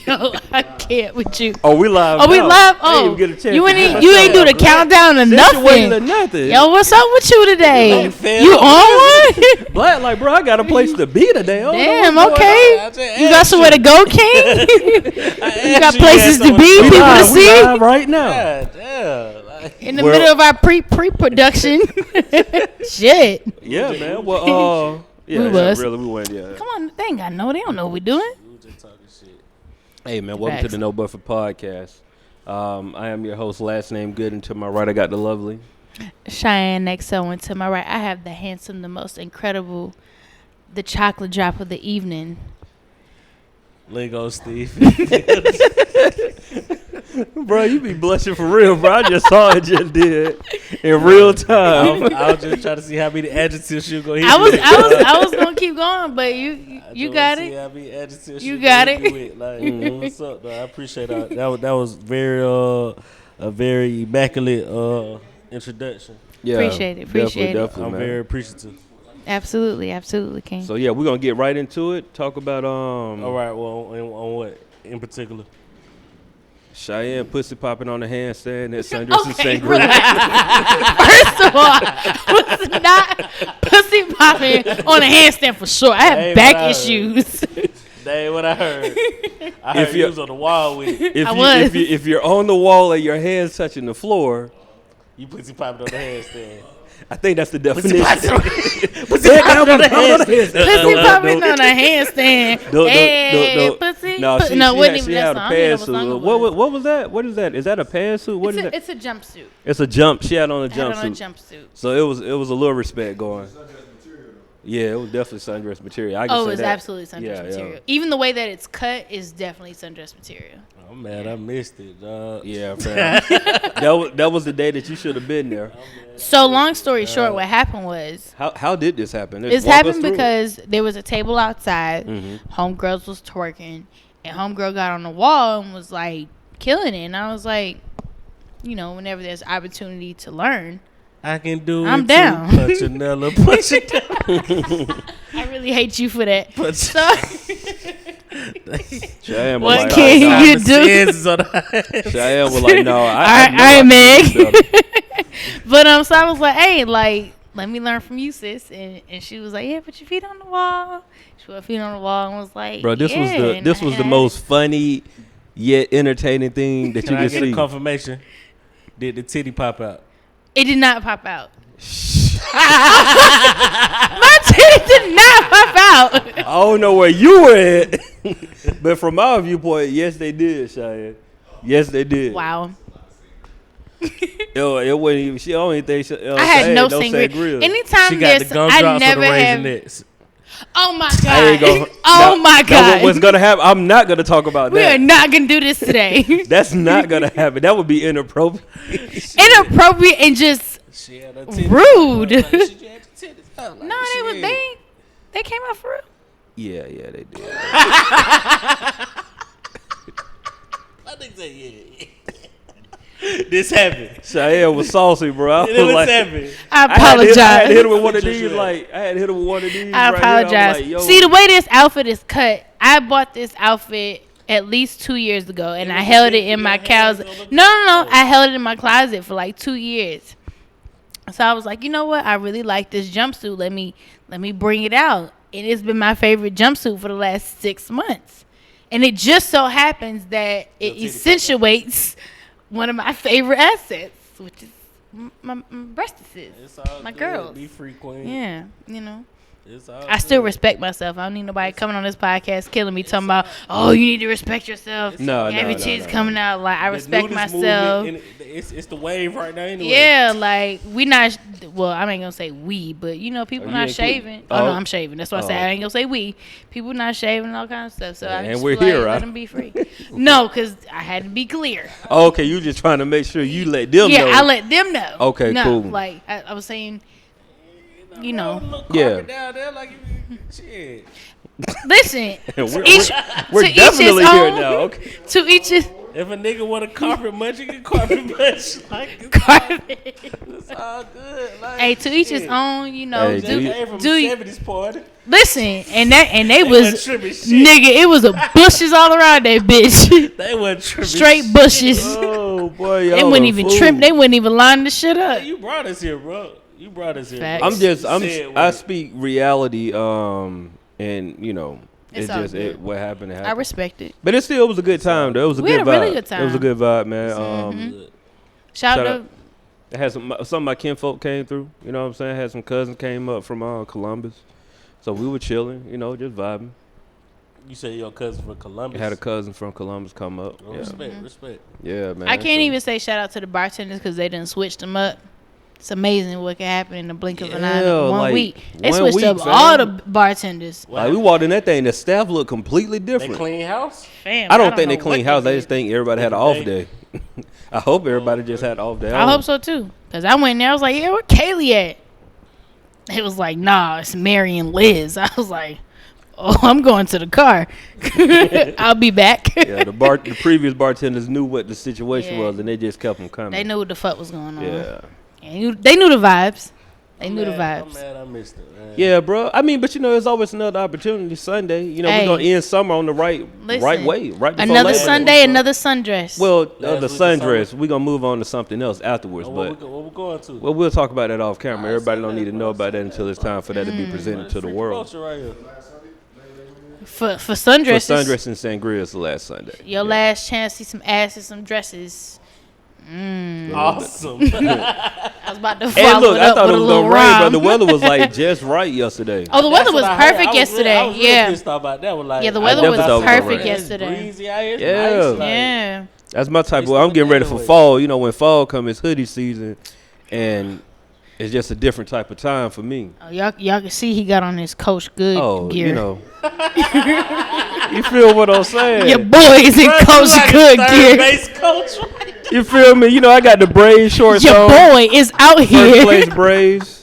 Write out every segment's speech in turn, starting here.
Yo, I can't with you. Oh, we live. Oh, we live. Oh, get a chance you ain't do the countdown or nothing. Yo, what's up with you today? You on one? Black, like, bro, I got a place to be today. Damn, okay. You got somewhere to go, King? You got places to be, people to see? We live right now. Yeah. In the middle of our pre-production. Shit. Yeah, man. Well, yeah, really, we went, yeah. Come on, they ain't got no, they don't know what we doing. We were just talking shit. Hey, man, welcome to the No Buffer Podcast. I am your host, last name Good, and to my right, I got the lovely Chiane next to and to my right, I have the handsome, the most incredible, the chocolate drop of the evening. Lingo, Steve. Bro, you be blushing for real, bro. I just saw it just did in real time. I was just trying to see how many adjectives you gonna hit. I was gonna keep going, but you got it. How many adjectives you got it. Like, what's up, though? I appreciate that. That was very a very immaculate introduction. Yeah, appreciate it. Definitely, I'm man. very appreciative. Absolutely, King. So yeah, we're gonna get right into it. Talk about All right. Well, on what in particular? Cheyenne pussy popping on the handstand at Sundress and St. First of all, I was not pussy popping on a handstand for sure. I have back issues. That ain't what I heard. I heard you was on the wall with it. If you're on the wall and your hands touching the floor, you pussy popping on the handstand. I think that's the definition. Pussy popping on a handstand. Hey, pussy. No, she had a pantsuit. What was that? What is that? Is that a pantsuit? What is that? It's a jumpsuit. It's a jump. She had on a jumpsuit. So it was a little respect going. Yeah, it was definitely sundress material. It was absolutely sundress material. Yeah. Even the way that it's cut is definitely sundress material. Oh man, I missed it. Yeah, fam. that was the day that you should have been there. So long story short, what happened was how did this happen? This happened because there was a table outside. Mm-hmm. Homegirls was twerking, and homegirl got on the wall and was like killing it. And I was like, whenever there's opportunity to learn, I can do it. I'm down. Punch another, punch it down. I really hate you for that. Cheyenne what like, can you do? Cheyenne was like, no, I Meg. But so I was like, hey, like, let me learn from you, sis. And she was like, yeah, put your feet on the wall. She put her feet on the wall and was like, bro, this was the most funny yet entertaining thing that you could see. Get a confirmation? Did the titty pop out? It did not pop out. My titty did not pop out. I don't know where you were at, but from our viewpoint, yes, they did, Cheyenne. Yes, they did. Wow. Yo, it wasn't even. She only think. I had no sangria. Anytime she got the gumdrops for the Raisinets. Oh my god! My god! What's gonna happen? I'm not gonna talk about that. We are not gonna do this today. That's not gonna happen. That would be inappropriate. Inappropriate and just rude. No, they came out for real. Yeah, they did. I think that yeah. This happened. Cheyenne was saucy, bro. It was like, happened. I apologize. I had hit her with one of these. I apologize. Like, yo. See, the way this outfit is cut, I bought this outfit at least 2 years ago, and I held it in my closet. No. I held it in my closet for like 2 years. So I was like, you know what? I really like this jumpsuit. Let me bring it out. And it's been my favorite jumpsuit for the last 6 months. And it just so happens that it accentuates one of my favorite assets, which is my breastises, my girls. Be free, queen. Yeah, I still respect myself. I don't need nobody coming on this podcast killing me, talking about, oh, you need to respect yourself. Every titty's coming out. Like, I respect myself. It's the wave right now anyway. Yeah, like, we not, well, I ain't going to say we, but, people not shaving. Oh, no, I'm shaving. That's why I say I ain't going to say we. People not shaving and all kinds of stuff. So I just we're here, right? Let them be free. No, because I had to be clear. Okay, you just trying to make sure you let them know. Yeah, I let them know. Okay, cool. Like, I was saying, Down there, like, shit. Listen, we're definitely here now. Okay. To each his. If a nigga want a carpet munch, he can carpet munch. Like, Carpet. it's all good. Like, Hey, to each his own, you know. Hey, They came from do the you 70s party. listen? And they was wasn't tripping shit. nigga. It was a bushes all around that bitch. They wasn't tripping Straight shit. bushes. Oh boy, They wouldn't even trim. They wouldn't even line the shit up. Hey, you brought us here, bro. You brought us here. Facts. I speak reality, and you know, It's all good. what happened. I respect it. But it still was a good time though. It was a We good had a vibe. really good It was a time. good vibe, man. Shout Shout out. It had some of my kinfolk came through. You know what I'm saying? Had some cousins came up from Columbus, so we were chilling. You know, just vibing. You said your cousin from Columbus. I had a cousin from Columbus come up. Oh, Yeah. Respect. Yeah, man. I can't even say shout out to the bartenders because they done switched them up. It's amazing what can happen in the blink of an eye. Yeah, One like, week. They 1 switched week, up fam. all the bartenders. Like we walked in that thing, the staff looked completely They different. clean house? Fam, I don't think they know clean what house. I did. just think everybody had an off day. I hope everybody just had an off day. I hope so too. Because I went in there, I was like, yeah, where Kaylee at? It was like, nah, it's Mary and Liz. I was like, oh, I'm going to the car. I'll be back. Yeah, the previous bartenders knew what the situation Yeah. was, and they just kept them coming. They knew what the fuck was going on. Yeah. And they knew the vibes. They knew the I'm vibes. mad I missed it, man. Yeah, bro. I mean, but you know, there's always another opportunity. Sunday, you know, Hey. we're gonna end summer on the right Listen, way, right before Another Labor Day. Sunday, another sundress. Well, Last the week of sundress. summer. We're gonna move on to something else afterwards, What but we going to? well, we'll talk about that off camera. Alright, Everybody say don't that, need to bro. know about Say that until it's time for that to be presented to the Freaky world. culture right here. for For sundresses, sundress and sangria is the last Sunday. your Yeah. last chance to see some asses, some dresses. Awesome. I was about to And follow look, it I up thought with it a was little gonna rain, but rhyme. the weather was like just right yesterday. Oh, the weather was That's what I heard. perfect I was yesterday. I was really Yeah. pissed off about that. Was like, Yeah, the I weather definitely was thought it perfect rain. It's yesterday. breezy out here. It's Yeah. nice, like, Yeah. That's my type It's of. I'm the getting ready for anyway. fall. You know, when fall comes, it's hoodie season, and it's just a different type of time for me. Oh, y'all can see he got on his Coach Good Oh, gear. you know. You feel what I'm saying? Your boy is in Bro, Coach you like Good a third gear. base coach, right? You feel me? You know, I got the braid shorts Your on. boy is out First here. place braids.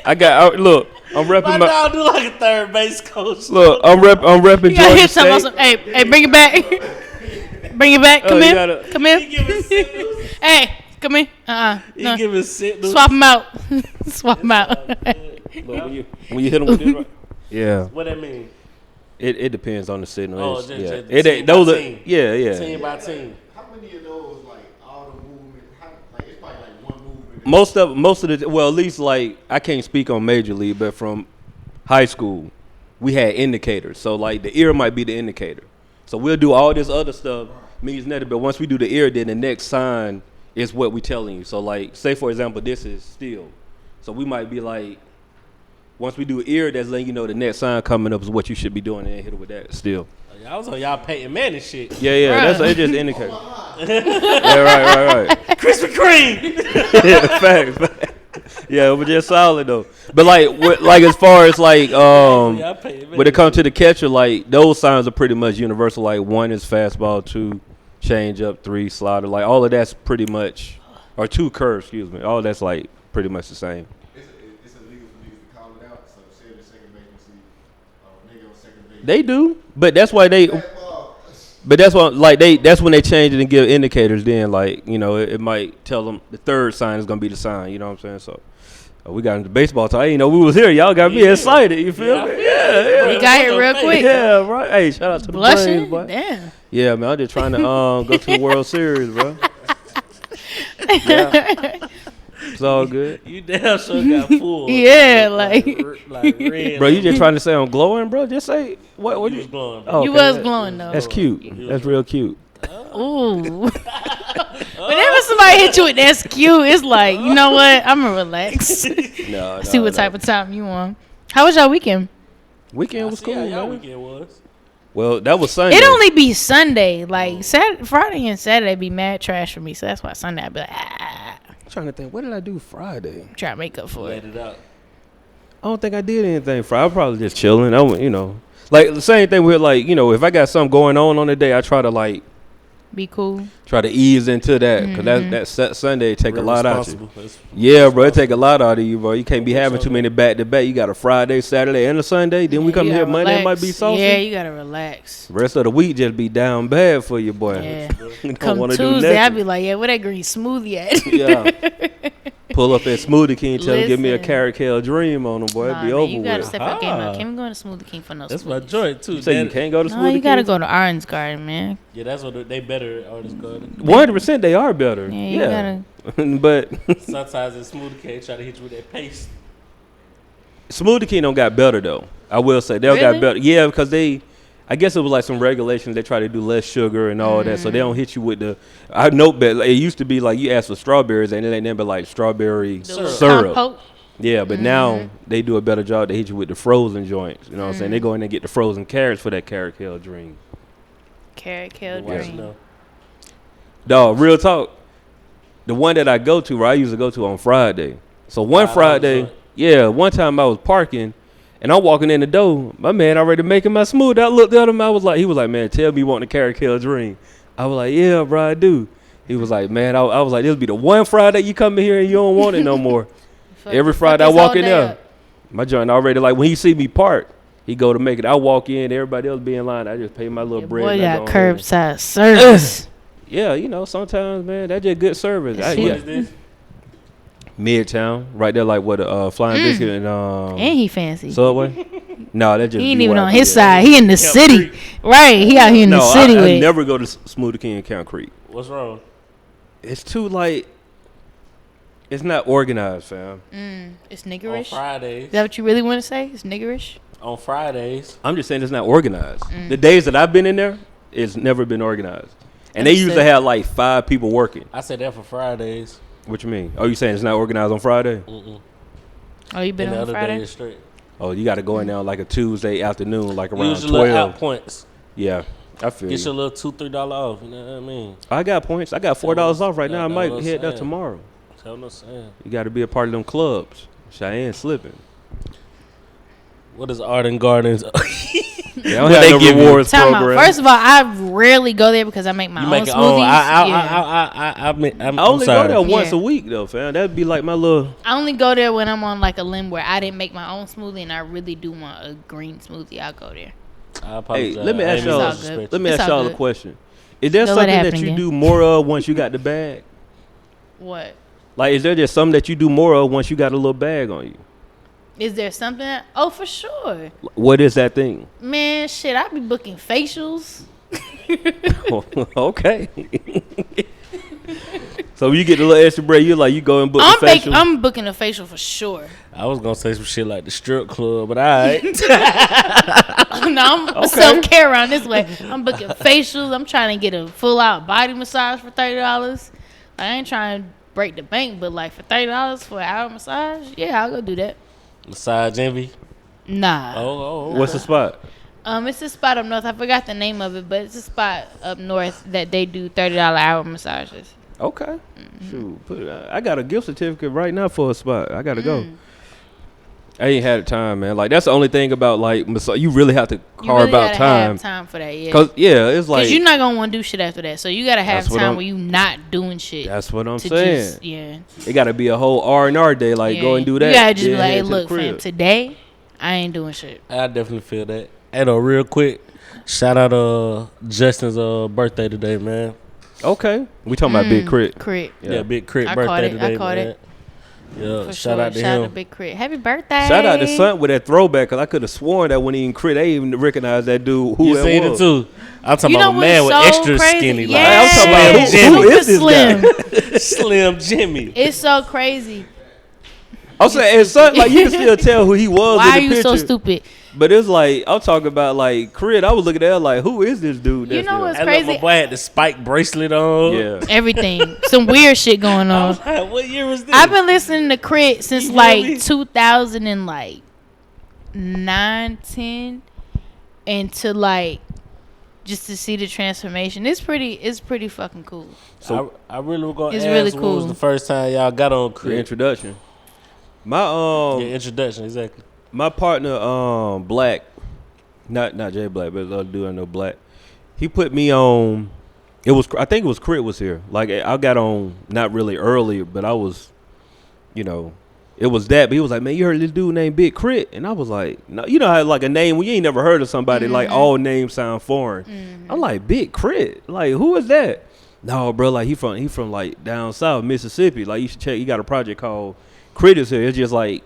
Look, I'm My repping my. dog do like a third base coach. Look, I'm repping You gotta Georgia hit something. State. Hey, bring it back. Bring it back. Oh, Come you here. gotta- Come here. He giving signals. Hey, come here. He No. giving signals. Swap him out. Swap him out. Look, when you hit them with this, right? Yeah, What that mean? it depends on the signal. Oh, It's- just- yeah, just it team ain't by those are team. yeah. Team by team. How many of those, like, all the movement, like, it's probably like one movement? Most of the well, at least like I can't speak on major league, but from high school, we had indicators. So like the ear might be the indicator. So we'll do all this other stuff, means nothing. But once we do the ear, then the next sign is what we telling you. So like, say for example, this is still. So we might be like, once we do ear, that's letting you know the next sign coming up is what you should be doing, and hit it with that still. I was on y'all Peyton Manning shit. Yeah, Bruh. that's it. Just indicator. Yeah, right. Krispy Kreme. Yeah, facts. Yeah, but just solid though. But like as far as like Y'all Peyton Manning. when it comes to the catcher, like those signs are pretty much universal. Like 1 is fastball, 2 change up, 3 slider. Like all of that's pretty much, or 2 curves. Excuse me. All that's like pretty much the same. It's illegal for niggas to call it out, so say the second base can see a nigga on second base. They do, but that's why they. Fastball. But that's why, like that's when they change it and give indicators. Then, like it might tell them the third sign is gonna be the sign. You know what I'm saying? So we got into baseball talk. I didn't know we was here. Y'all got me Yeah. excited. You feel me? Yeah. We got here real quick. Yeah, right. Hey, shout out to the Braves, Blushing. boy. Damn. Yeah, man. I'm just trying to go to the World Series, bro. Yeah. It's all good, You damn sure got full. Yeah, like red. bro. You just trying to say I'm glowing, bro? Just say what? What You you? was glowing. Oh, you okay. was glowing though. That's cute. That's real cute. Ooh. Whenever somebody hit you with that's cute, it's like, you know what? I'm gonna relax. No, See what type of time you on. How was y'all weekend? weekend was See cool, how y'all man. weekend was. Well, that was Sunday. It only be Sunday. Like Friday and Saturday be mad trash for me. So that's why Sunday I'd be like, I'm trying to think. What did I do Friday? try to make up for Laid it. it out. I don't think I did anything Friday. I was probably just chilling. Like the same thing with like, if I got something going on the day, I try to like Be cool. Try to ease into that because that Sunday take a lot out of you. It's Yeah, bro, it take a lot out of you, bro. You can't be having too many back to back. You got a Friday, Saturday, and a Sunday. Then we come You here gotta Monday, it might relax. be saucy. Yeah, you gotta relax. Rest of the week just be down bad for you, boy. Yeah. You don't Come wanna do Tuesday, I nothing. be like, yeah, where that green smoothie at? Yeah. Pull up at Smoothie King, tell him give me a Listen. carrot kale dream on him, boy. Nah, It be man, over you gotta with. step your game up. Ah. Can't be going to Smoothie King for no That's my smoothies. joint too. You say you That- can't go to Smoothie No, you King? gotta go to Orange Garden, man. Yeah, that's what they better artists garden. 100% they are better. Yeah, you Yeah. But Sometimes in Smoothie King try to hit you with that paste. Smoothie King don't got better though. I will say they don't Really? got better. Yeah, because I guess it was like some regulations. They try to do less sugar and all that, so they don't hit you with the. I know, but it used to be like you ask for strawberries and it ain't nothing but like strawberry The little syrup. compote. Yeah, but now they do a better job. They hit you with the frozen joints. You know what I'm saying? They go in there and get the frozen carrots for that carrot kale dream. Carrot kale Watch dream. now. Dog, real talk. The one that I go to, where I used to go to on Friday. So one $5 Friday, joint. yeah, one time I was parking and I'm walking in the door. My man already making my smoothie. I looked at him. He was like, man, tell me you want the carrot kale dream. I was like, yeah, bro, I do. He was like, man, I was like, this will be the one Friday you come in here and you don't want it no more. Every Friday I Fuck walk this in whole day there. up. My joint already, like when he see me park, he go to make it. I walk in, everybody else be in line. I just pay my little Your bread. boy and I got go ahead. curbside service. Yeah, you know, sometimes, man, that's just good service. What What Yeah. is this? Midtown, right there, like what Flying Biscuit and And he fancy. Subway. No, that just He ain't be even whack. on his side. He in the city. Right. He out here in No, the city I with never go to Smoothie King in Count Creek. What's wrong? It's too like, it's not organized, fam. It's On niggerish. Is Fridays. that what you really want to say? It's niggerish. On Fridays. I'm just saying it's not organized. The days that I've been in there, it's never been organized. And they usually Understood. have like 5 people working. I said that for Fridays. What you mean? Oh, you saying it's not organized on Friday? Mm-mm. Oh, you been And the on other day Friday? is straight. Oh, you got to go in there on like a Tuesday afternoon, like around Use your little out 12. points. Yeah, I feel Get your you. little $2-3 off. You know what I mean? I got points. I got $4 off right now. I That's might what I'm hit that saying. tomorrow. Tell them what I'm saying. You got to be a part of them clubs. Cheyenne slipping. What is Art and Gardens? They don't What have they no give you? rewards Time out. program. First of all, I rarely go there because I make my You own make your smoothies. own. Yeah. I'm I only go sorry. there once Yeah. a week though, fam. That'd be like my little. I only go there when I'm on like a limb where I didn't make my own smoothie and I really do want a green smoothie. I'll go there. I apologize. Let me I ask ain't y'all- mean to It's all disrespect good. you. Let me It's ask all y'all a good. question. Is there Don't let it something that happen you again. do more of once you got the bag? What? Like, is there just something that you do more of once you got a little bag on you? Is there something? Oh, for sure. What is that thing? Man, shit, I be booking facials. Okay. So you get a little extra bread, you go and book the facial. I'm booking a facial for sure. I was gonna say some shit like the strip club, but alright. No, I'm self-care around this way. I'm booking facials. I'm trying to get a full-out body massage for $30. I ain't trying to break the bank, but like for $30 for an hour massage, yeah, I'll go do that. Massage envy. Nah. Oh. What's the spot? It's a spot up north. I forgot the name of it, but it's a spot up north that they do $30 hour massages. Okay. Shoot, put it. I got a gift certificate right now for a spot. I gotta go. I ain't had the time, man. Like that's the only thing about like massage. You really have to You carve really out gotta time. have time for that, yeah. Cause it's like Because you're not gonna want to do shit after that, so you gotta have That's what time I'm- where you not doing shit. that's what I'm to saying. just, yeah. It got to be a whole R&R day. Like yeah. go and do that. You gotta just then be like, head hey, to the look, fam, crib. today I ain't doing shit. I definitely feel that. Hey, though, real quick, shout out Justin's birthday today, man. Okay, we talking about Big Crit. Crit. Yeah, big Crit I birthday caught it. today, I caught man. it. Yeah, For shout sure. out to Shout out to him. Big Crit. Happy birthday. Shout out to Son with that throwback, cause I could have sworn that when he in Crit, they even recognized that dude. Who You that seen was. it too. I'm talking You know about a man with what's so extra crazy? skinny. Yeah. I'm talking about Slim who is this Slim. guy? Slim Jimmy. It's so crazy. I'm saying, and Son, like you can still tell who he was Why are in the you picture. so stupid? But it's like I'm talking about like Crit. I was looking at her like, who is this dude? You that's know here? what's That crazy? little boy had the spike bracelet on. Yeah. Everything. Some weird shit going I on. was like, what year was this? I've been listening to Crit since You like really? 2009, 10, and to like just to see the transformation. It's pretty fucking cool. So I really was gonna It's ask really when was cool. the first time y'all got on the Crit. introduction. My Your introduction, exactly. my partner Black, not Jay Black, but the other dude I know Black. He put me on It was. I think it was Crit was here. Like I got on not really early, but I was, you know, it was that. But he was like, "Man, you heard this dude named Big Crit?" And I was like, "No, you know how like a name when you ain't never heard of somebody like all names sound foreign." I'm like, "Big Crit? Like who is that?" No, bro. Like he from like down south Mississippi. Like you should check. He got a project called Crit is here. It's just like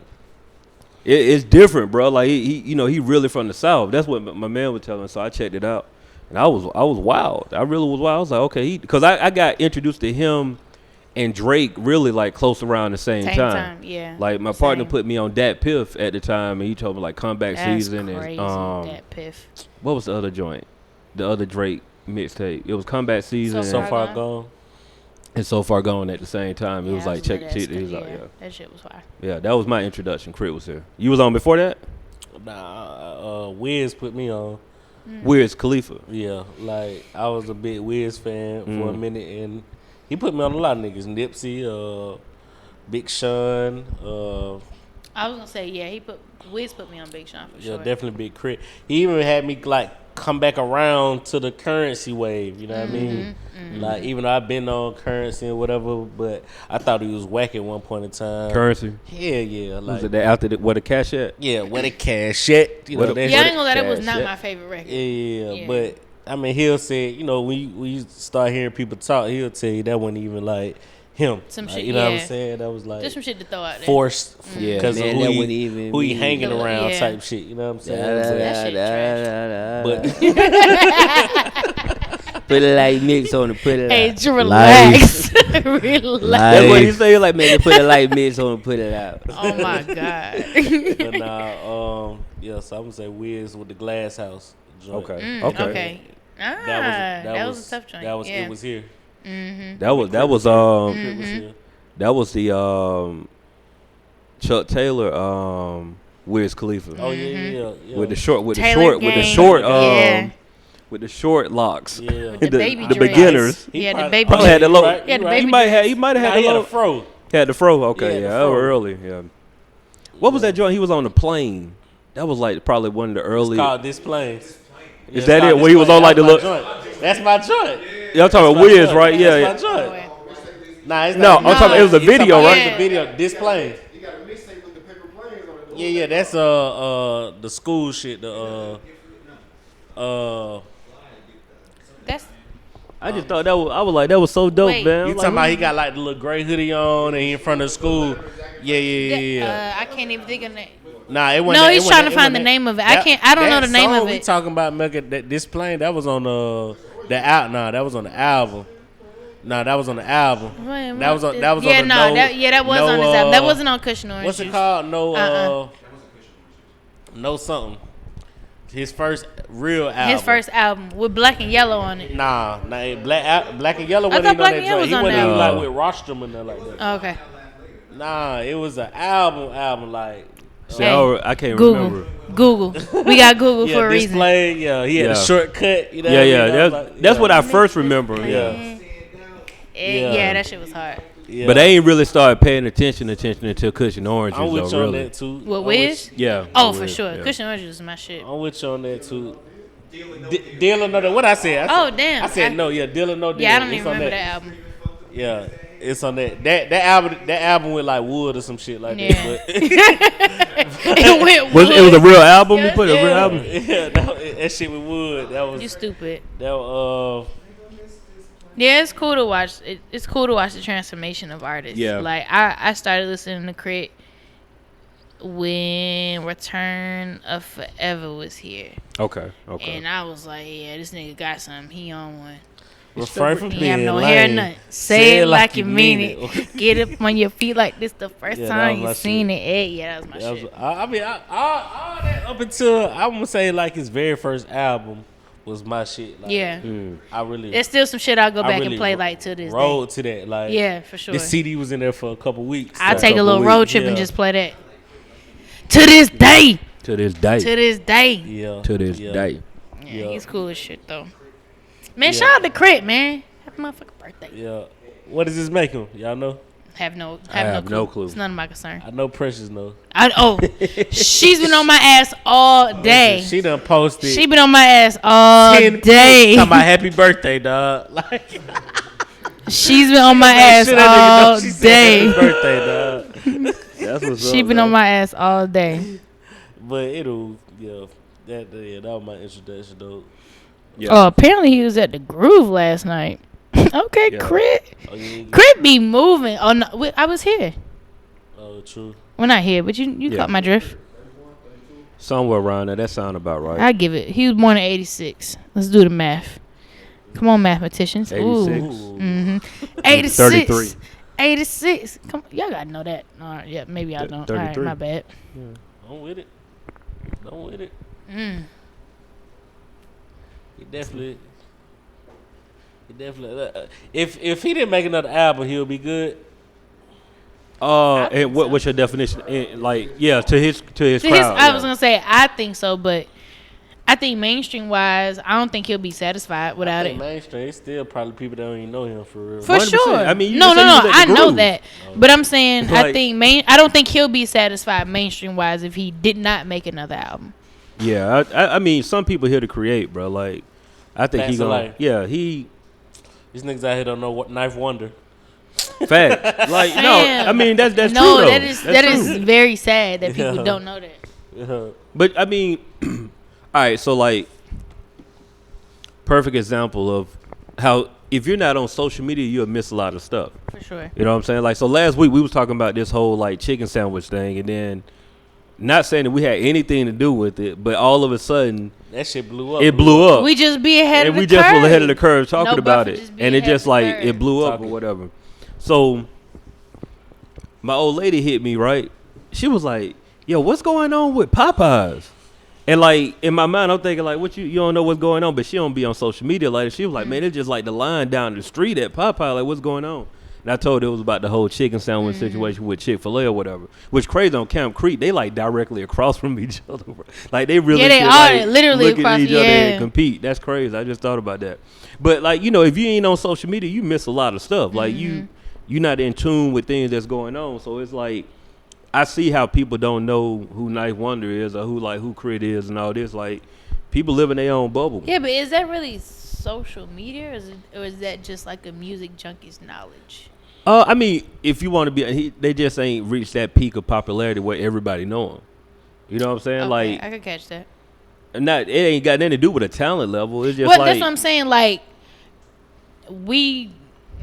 it's different, bro. Like he you know he really from the south. That's what my man was telling. So I checked it out. And I was wild. I really was wild. I was like, okay, because I got introduced to him and Drake really like close around the same time. Yeah. Like my partner put me on Dat Piff at the time, and he told me like comeback season crazy, and Dat Piff. what was the other joint? The other Drake mixtape. It was comeback season. So far gone. And So Far Gone at the same time. It was like check that it. He was like, yeah. That shit was fire. Yeah, that was my introduction. Crit was here. You was on before that? Nah, Wiz put me on. Wiz Khalifa. Yeah, like I was a big Wiz fan for a minute, and he put me on a lot of niggas. Nipsey, Big Sean. I was gonna say Wiz put me on Big Sean for sure. Yeah, definitely Big Crit. He even had me like come back around to the Currency wave. You know what I mean? Like even though I've been on Currency and whatever, but I thought he was whack at one point in time. Currency. Hell yeah, like Was it that after where the cash at? yeah, where the cash at? You know, Where the- that's Yeah, I ain't gonna lie, that was Cash, not yeah. my favorite record. Yeah, but I mean, he'll say, you know, when you start hearing people talk, he'll tell you that wasn't even like him. Some Like, shit, you know what yeah. I'm saying? That was like Just some shit to throw out there. forced Yeah, because of man, who that he, wouldn't even who he mean- hanging around Yeah. type shit. You know what I'm saying? That shit But Put it like mix on it. Put it Hey, out. relax. Relax. That's what he say. Like, man, they put a light mix on and put it out. Oh my god. but nah, yeah. So I'm gonna say Wiz with the Glass House. Joint. Okay. Okay. That was a tough joint. That was yeah. it was here. That was It was here. that was the Chuck Taylor Wiz Khalifa Oh yeah. with the short Taylor Gang. with the short locks. Yeah. With the baby the dreads. beginners. Yeah, the probably- baby Probably had the low. Right, Yeah, the right. baby He might have Nah, had he the had low. a fro. Had the fro. Okay, Yeah, the yeah, fro. early. Yeah. What was that joint? He was on the plane. That was like probably one of the early. It's called Display. Is that it? Where he was on like the look? That's my joint. Y'all talking about That's my Wiz, joint. right? Yeah, That's yeah. my joint. Nah, it's No, not. I'm talking about- it was a He's talking video, about- right? It's a video. Display. You got a mixtape with the paper planes on it. Yeah. That's the school shit. That's I just thought that was. I was like, that was so dope, Wait. man. You Like, talking about he got like the little gray hoodie on and he in front of the school? Yeah. I can't even think of it. Nah, it wasn't. No, that- he's it trying wasn't to that- find it the wasn't name of it. that- I don't know that the name song of We it. talking about that Display. That was on the out. Nah, that was on the album. Nah, that was on the album. Wait, That was on. That was yeah, on the no, no, that was no, on his album. That wasn't on Cushion Orange What's it Juice. called? No. Uh-uh. No something. His first real album. His first album with Black and Yellow on it. Nah, Black and Yellow I wasn't thought even Black on and that Yellow joint. was He on wasn't there. even like with Rostrum and that like that. Oh, okay. Nah, it was an album like. see, Hey, I can't Google. remember. Google. We got Google Yeah, for a reason. Display. Yeah, he had Yeah. a shortcut. You know Yeah, what I mean? yeah. I was That's like, that's yeah. what I first remember. Yeah. Yeah, that shit was hard. Yeah. But they ain't really started paying attention until Cushion Oranges, I'm with though. you on Really. that too. What, I'm Wiz? Yeah. Oh, Wiz, for sure. yeah. Cushion Orange is my shit. I'm with you on that too. Deal or no deal. What I said? Oh, damn. I said no. Yeah, deal or no deal. Yeah, I don't It's even on remember that album. Yeah, it's on that. That album with like Wood or some shit like Yeah. that. It went It was a real album. Yeah, You put a real yeah. album. But yeah, that shit with Wood. That was You stupid. that. Yeah, it's cool to watch. It's cool to watch the transformation of artists. Yeah. Like I started listening to Crit when Return of Forever was here, Okay. Okay. and I was like, yeah, this nigga got something. He on one. refrain from He being have no lame. hair, nothing. Say it like you mean it. Get up on your feet like this the first Yeah, that time was you my seen it. Hey, yeah, that was my That was- shit. I mean, all that up until I'm gonna say like his very first album was my shit. Like, Yeah. I really. There's still some shit I'll go I back really and play like to this day. rolled to that. Like, Yeah, for sure. the CD was in there for a couple weeks. I'll like, take a couple little weeks. road trip and Yeah. just play that. To this day. To this day. To this day. Yeah. To this yeah. day. Yeah, Yeah. he's cool as shit though. Man, Yeah. shout out to Crit, man. Happy motherfucking birthday. Yeah. What does this make him? Y'all know? Have no clue. It's none of my concern. I know Precious know. She's been on my ass all day. She done posted. She been on my ass all day. Talking about happy birthday, dog. Like she's been on my ass all day. Happy birthday, dog. That's what's She up, been man. on my ass all day. But it'll, that was my introduction, though. Yeah. Oh, apparently he was at the Groove last night. Okay, Yeah. Crit. Oh, yeah. Crit be moving. Oh no, I was here. Oh, true. Well, not here, but you Yeah. caught my drift. Somewhere around there. That sound about right. I give it. He was born in '86. Let's do the math. Come on, mathematicians. 86. Ooh. Mm-hmm. 86. 33. 86. Come, y'all gotta know that. All right, yeah, maybe I don't. All right, 33. my bad. I'm with it. Mm. He definitely. If he didn't make another album, he'll be good. And what's your definition? To his crowd. I was gonna say I think so, but I think mainstream wise, I don't think he'll be satisfied without it. Mainstream, it's still probably people that don't even know him for real. For 100%. sure. I mean, you no. just said he was at I the know Groove. that, but I'm saying Like- I don't think he'll be satisfied mainstream wise if he did not make another album. Yeah, I mean, some people here to create, bro. Like, I think Facts he of gonna. life. Yeah, he. These niggas out here don't know what Knife Wonder. Fact. Like, no, Damn. I mean that's true No, though. that is very sad that people don't know that. Yeah. But I mean, all right. So like, perfect example of how if you're not on social media, you'll miss a lot of stuff. For sure. You know what I'm saying? Like, so last week we was talking about this whole like chicken sandwich thing, and then not saying that we had anything to do with it, but all of a sudden That shit blew up. it blew up. We just be ahead and of the we curve. just was ahead of the curve talking No about buffer, it, just be and it ahead just of the like curve. it blew up Talking. or whatever. So my old lady hit me right. She was like, "Yo, what's going on with Popeyes?" And like in my mind, I'm thinking like, "What you don't know what's going on?" But she don't be on social media like that. She was like, "Man, it's just like the line down the street at Popeye. Like, what's going on?" And I told her it was about the whole chicken sandwich situation with Chick-fil-A or whatever. Which crazy on Camp Creek, they like directly across from each other. Bro. Like they really they should, are like, literally look across. at each other Yeah. and compete. That's crazy. I just thought about that. But like, you know, if you ain't on social media, you miss a lot of stuff. Like you're not in tune with things that's going on. So it's like I see how people don't know who Knife Wonder is or who Crit is and all this. Like people live in their own bubble. Yeah, but is that really social media, or is that just like a music junkie's knowledge? I mean, if you want to be, they just ain't reached that peak of popularity where everybody know him. You know what I'm saying? Okay, Like, I could catch that. it ain't got nothing to do with a talent level. It's just But like that's what I'm saying. Like, we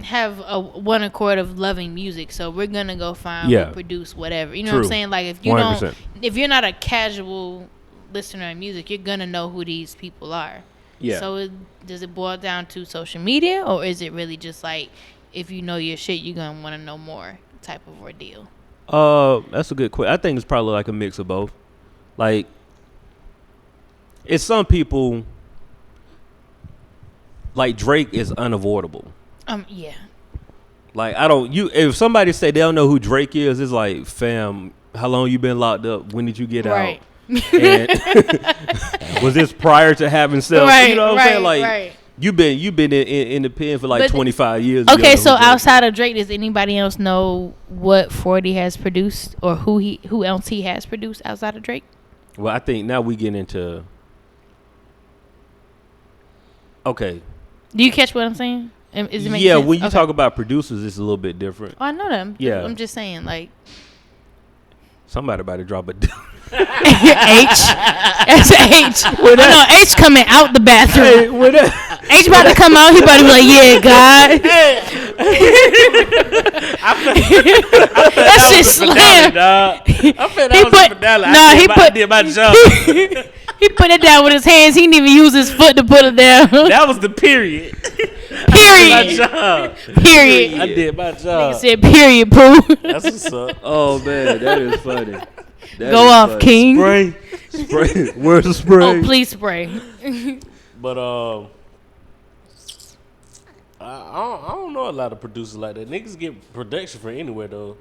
have a one accord of loving music, so we're gonna go find Yeah. who produce whatever. You know what I'm True. saying? Like, if you 100%. if you're not a casual listener of music, you're gonna know who these people are. Yeah. So does it boil down to social media, or is it really just like if you know your shit, you're gonna want to know more type of ordeal? That's a good question. I think it's probably like a mix of both. Like, it's some people like Drake is unavoidable. Yeah. Like if somebody say they don't know who Drake is, it's like, fam, how long you been locked up? When did you get Right. out? And was this prior to having sex? Right, You know what I'm saying? Like right. you've been in the pen for like But 25 years. You Okay, don't know so who Drake outside of Drake, does anybody else know what 40 has produced, or who else he has produced outside of Drake? is. Well, I think now we get into. Okay. Do you catch what I'm saying? Is it making Yeah, sense? when you Okay. talk about producers, it's a little bit different. Oh, I know them. Yeah. I'm just saying, like Somebody about to drop a. H. That's H. Oh, no, H coming out the bathroom. H about to come out. He about to be like, yeah, God. That shit slam. I felt He that was put- a finale. no, I did my job. He put it down with his hands. He didn't even use his foot to put it down. That was the period. My Period. job. Period. I did my Nigga job. said, period, poo. That's what's up. Oh man, that is funny. That Go is off, funny. King. Spray. Where's the spray? Oh, please spray. But I don't know a lot of producers like that. Niggas get production from anywhere though.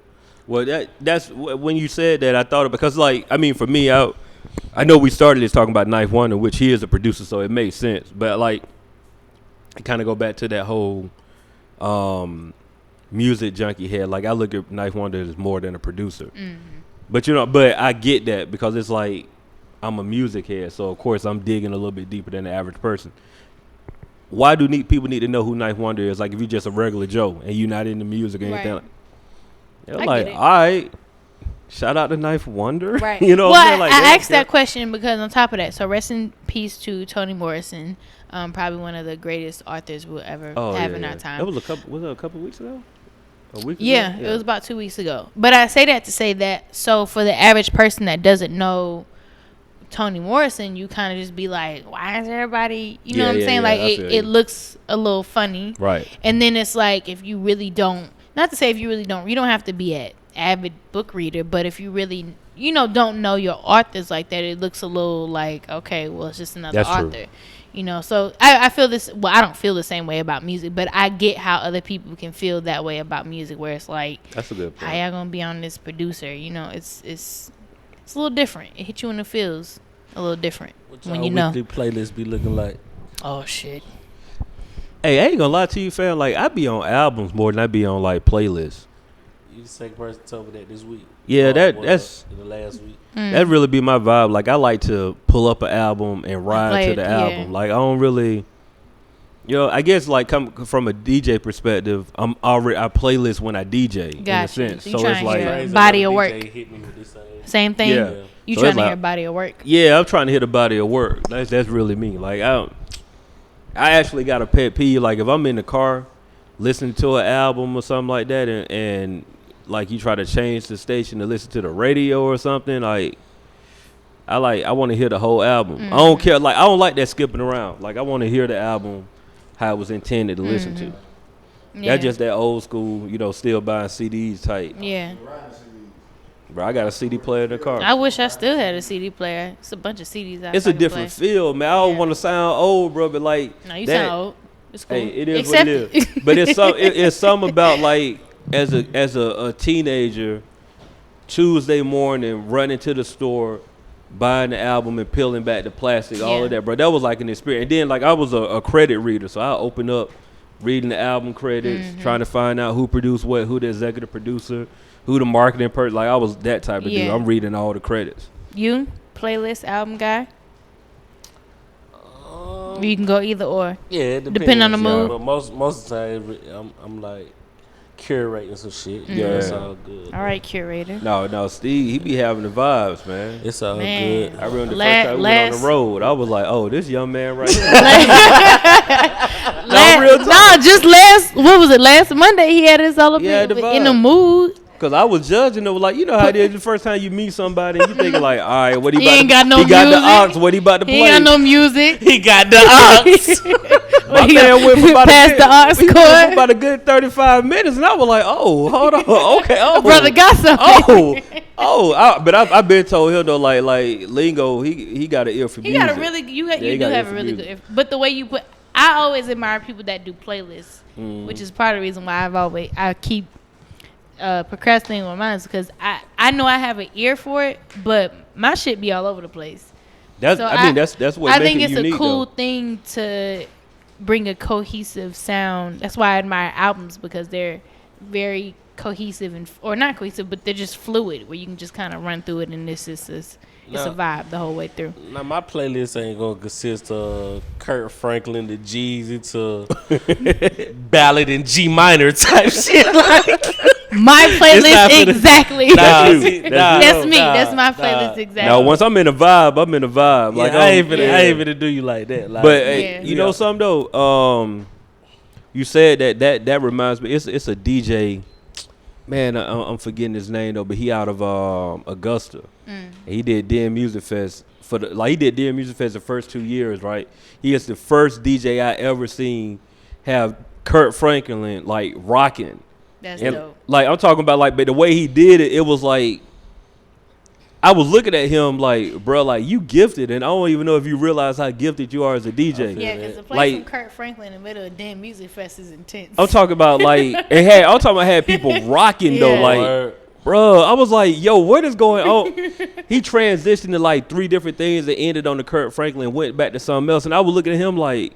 Well, that's when you said that, I thought of, because like, I mean, for me, I know we started this talking about Knife Wonder, which he is a producer, so it makes sense. But like, I kind of go back to that whole music junkie head. Like I look at Knife Wonder as more than a producer. But but I get that because it's like I'm a music head, so of course I'm digging a little bit deeper than the average person. Why do people need to know who Knife Wonder is? Like if you're just a regular Joe and you're not into music or anything, they're like, all right, shout out to Knife Wonder. Right. You know well, what I'm saying? Like, I asked that question because on top of that, so rest in peace to Toni Morrison, probably one of the greatest authors we'll ever have in our time. That was a couple weeks ago? A week ago? Yeah, it was about 2 weeks ago. But I say that to say that, so for the average person that doesn't know Toni Morrison, you kind of just be like, why is everybody, you know what I'm saying? Like, it looks a little funny. Right. And then it's like, if you really don't, not to say if you really don't, you don't have to be an avid book reader, but if you really, don't know your authors like that, it looks a little like, okay, well, it's just another author. True. So I feel this, well, I don't feel the same way about music, but I get how other people can feel that way about music, where it's like, that's a good point. How y'all gonna be on this producer? It's a little different. It hits you in the feels a little different when you know. Weekly playlist be looking like. Oh shit. Hey, I ain't gonna lie to you, fam. Like I be on albums more than I be on like playlists. You the second person to tell me that this week. Yeah, that's in the last week. That really be my vibe. Like I like to pull up an album and ride to the album. Like I don't really, I guess like come from a DJ perspective, I playlist when I DJ in a sense. So it's like body of work. Same thing. Yeah. You trying to hear body of work? Yeah, I'm trying to hit a body of work. That's really me. Like I actually got a pet peeve. Like if I'm in the car listening to an album or something like that, and like you try to change the station to listen to the radio or something, like I want to hear the whole album. I don't care. Like I don't like that skipping around. Like I want to hear the album how it was intended to listen to. Yeah. That's just that old school, still buying CDs type. Yeah. Bro, I got a CD player in the car. I wish I still had a CD player. It's a bunch of CDs. It's a different feel, man. I don't want to sound old, bro, but like no, you sound old. It's cool. Hey, it is what it is. But it's something about like as a teenager, Tuesday morning, running to the store, buying the album and peeling back the plastic, all of that, bro. That was like an experience. And then like I was a credit reader, so I opened up reading the album credits, trying to find out who produced what, who the executive producer, who the marketing person. Like I was that type of dude. I'm reading all the credits. You playlist album guy? You can go either or. Yeah, it depends. Depending on the mood. But most of the time, I'm like curating some shit. Yeah, it's all good. All right, curator. No, Steve, he be having the vibes, man. It's all good. I remember the first time we went on the road, I was like, oh, this young man right here. Just last Monday he had us all up in the mood. Cause I was judging it, like how it is the first time you meet somebody and you thinking like, all right, what he ain't got no he music. Got the aux, what he about to play? He ain't got no music. He got the aux. My man went for about a good 35 minutes, and I was like, oh, hold on, okay, brother got something. But I've been told him though, like Lingo, he got an ear for music. He got a really, you do have a really good ear. But the way you put, I always admire people that do playlists, which is part of the reason why I keep procrastinating on mine, because I know I have an ear for it, but my shit be all over the place. That's what I think it's unique, a cool though. thing to bring a cohesive sound. That's why I admire albums, because they're very cohesive or not cohesive, but they're just fluid, where you can just kind of run through it, and it's a vibe the whole way through. Now my playlist ain't gonna consist of Kurt Franklin to Jeezy to ballad in G minor type shit. Like my playlist exactly. That's me. That's my playlist exactly. Now once I'm in a vibe, I'm in a vibe. Like I ain't finna do you like that. Like, but you know something though. You said that reminds me. It's a DJ. Man, I'm forgetting his name though, but he out of Augusta. He did DM Music Fest he did DM Music Fest the first 2 years, right? He is the first DJ I ever seen have Kurt Franklin like rocking. That's dope. Like I'm talking about, like, but the way he did it, it was like I was looking at him like, bro, like you gifted, and I don't even know if you realize how gifted you are as a DJ. Yeah, because the play from Kurt Franklin in the middle of damn music fest is intense. I'm talking about like had people rocking though, like, bro. I was like, yo, what is going on? He transitioned to like 3 different things that ended on the Kurt Franklin, went back to something else, and I was looking at him like,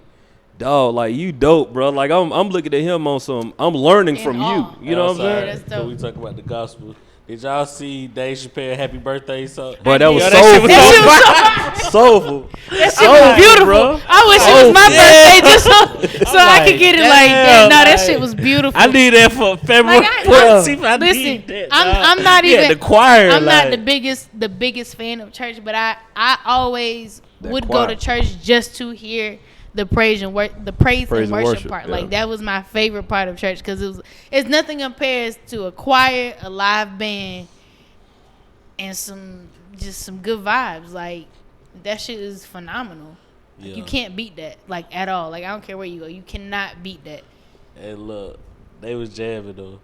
dog, like you dope, bro. Like I'm looking at him on some. I'm learning from awe. you. You know what I'm saying? That's dope. So we talk about the gospel. Did y'all see Dave Chappelle Happy Birthday song? Bro, that was Yo, soulful. that Soulful. That shit was beautiful. bro. I wish it was my birthday just so I could get it like that. No, that shit was beautiful. I need that for February Like, 14th. I listen, need that. I'm not Yeah, even the choir. I'm like, not the biggest fan of church, but I always That would choir. go to church just to hear the praise and worship part. yeah. Like that was my favorite part of church because it's nothing compares to a choir, a live band, and some good vibes. Like that shit is phenomenal. Like, Yeah. you can't beat that like at all. Like I don't care where you go, you cannot beat that. And look, they was jamming though.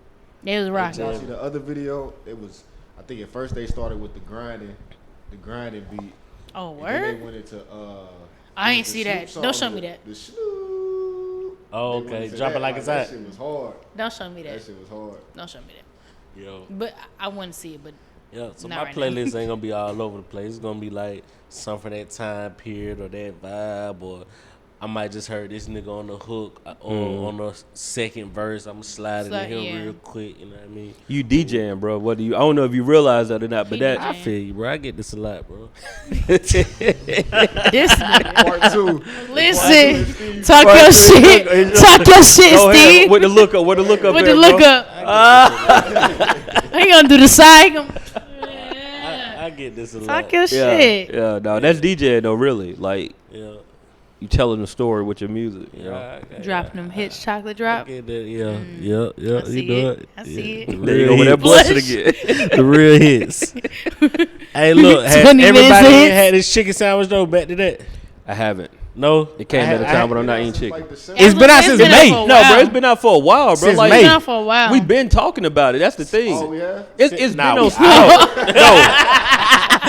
It was rocking. Y'all see the other video? It was. I think at first they started with the grinding beat. Oh, And then they word? went into I ain't the see Snoop that. song, Don't show me that. The Snoop. Oh, They went okay. into Drop that, it like it's that hot. shit was hard. Don't show me that. That shit was hard. Don't show me that. Yo. But I want to see it. But Yeah, so Not my right now. playlist ain't gonna be all over the place. It's gonna be like some for that time period or that vibe, or I might just heard this nigga on the hook or on the second verse. I'm gonna slide into him yeah. real quick. You know what I mean? You DJing, bro. What do you? I don't know if you realize that or not, but He that I DJing. feel you, bro. I get this a lot, bro. this nigga. Part 2. Listen, talk your shit. Talk your shit, go ahead Steve. with the look up. With the look up. With there, the look bro. up. He gonna do the side. He gonna- I get this a lot. Talk your Yeah, shit. yeah. No, that's DJing though. Really, like Yeah. you telling the story with your music. You know. Dropping them hits, chocolate I drop. get that. Yeah, yeah. I see You know it. I see it. The There you real go with that hits. blessing again. The real hits. Hey, look, has 20 minutes everybody in. here had this chicken sandwich though? Back to that? I haven't. No, It came at a time when I'm not eating chicken. It's been out since May. for a No, while. bro, it's been out for a while, bro. Since like, May. It's been out for a while. We've been talking about it. That's the thing. Oh, we have? It's Nah, been on. we- No.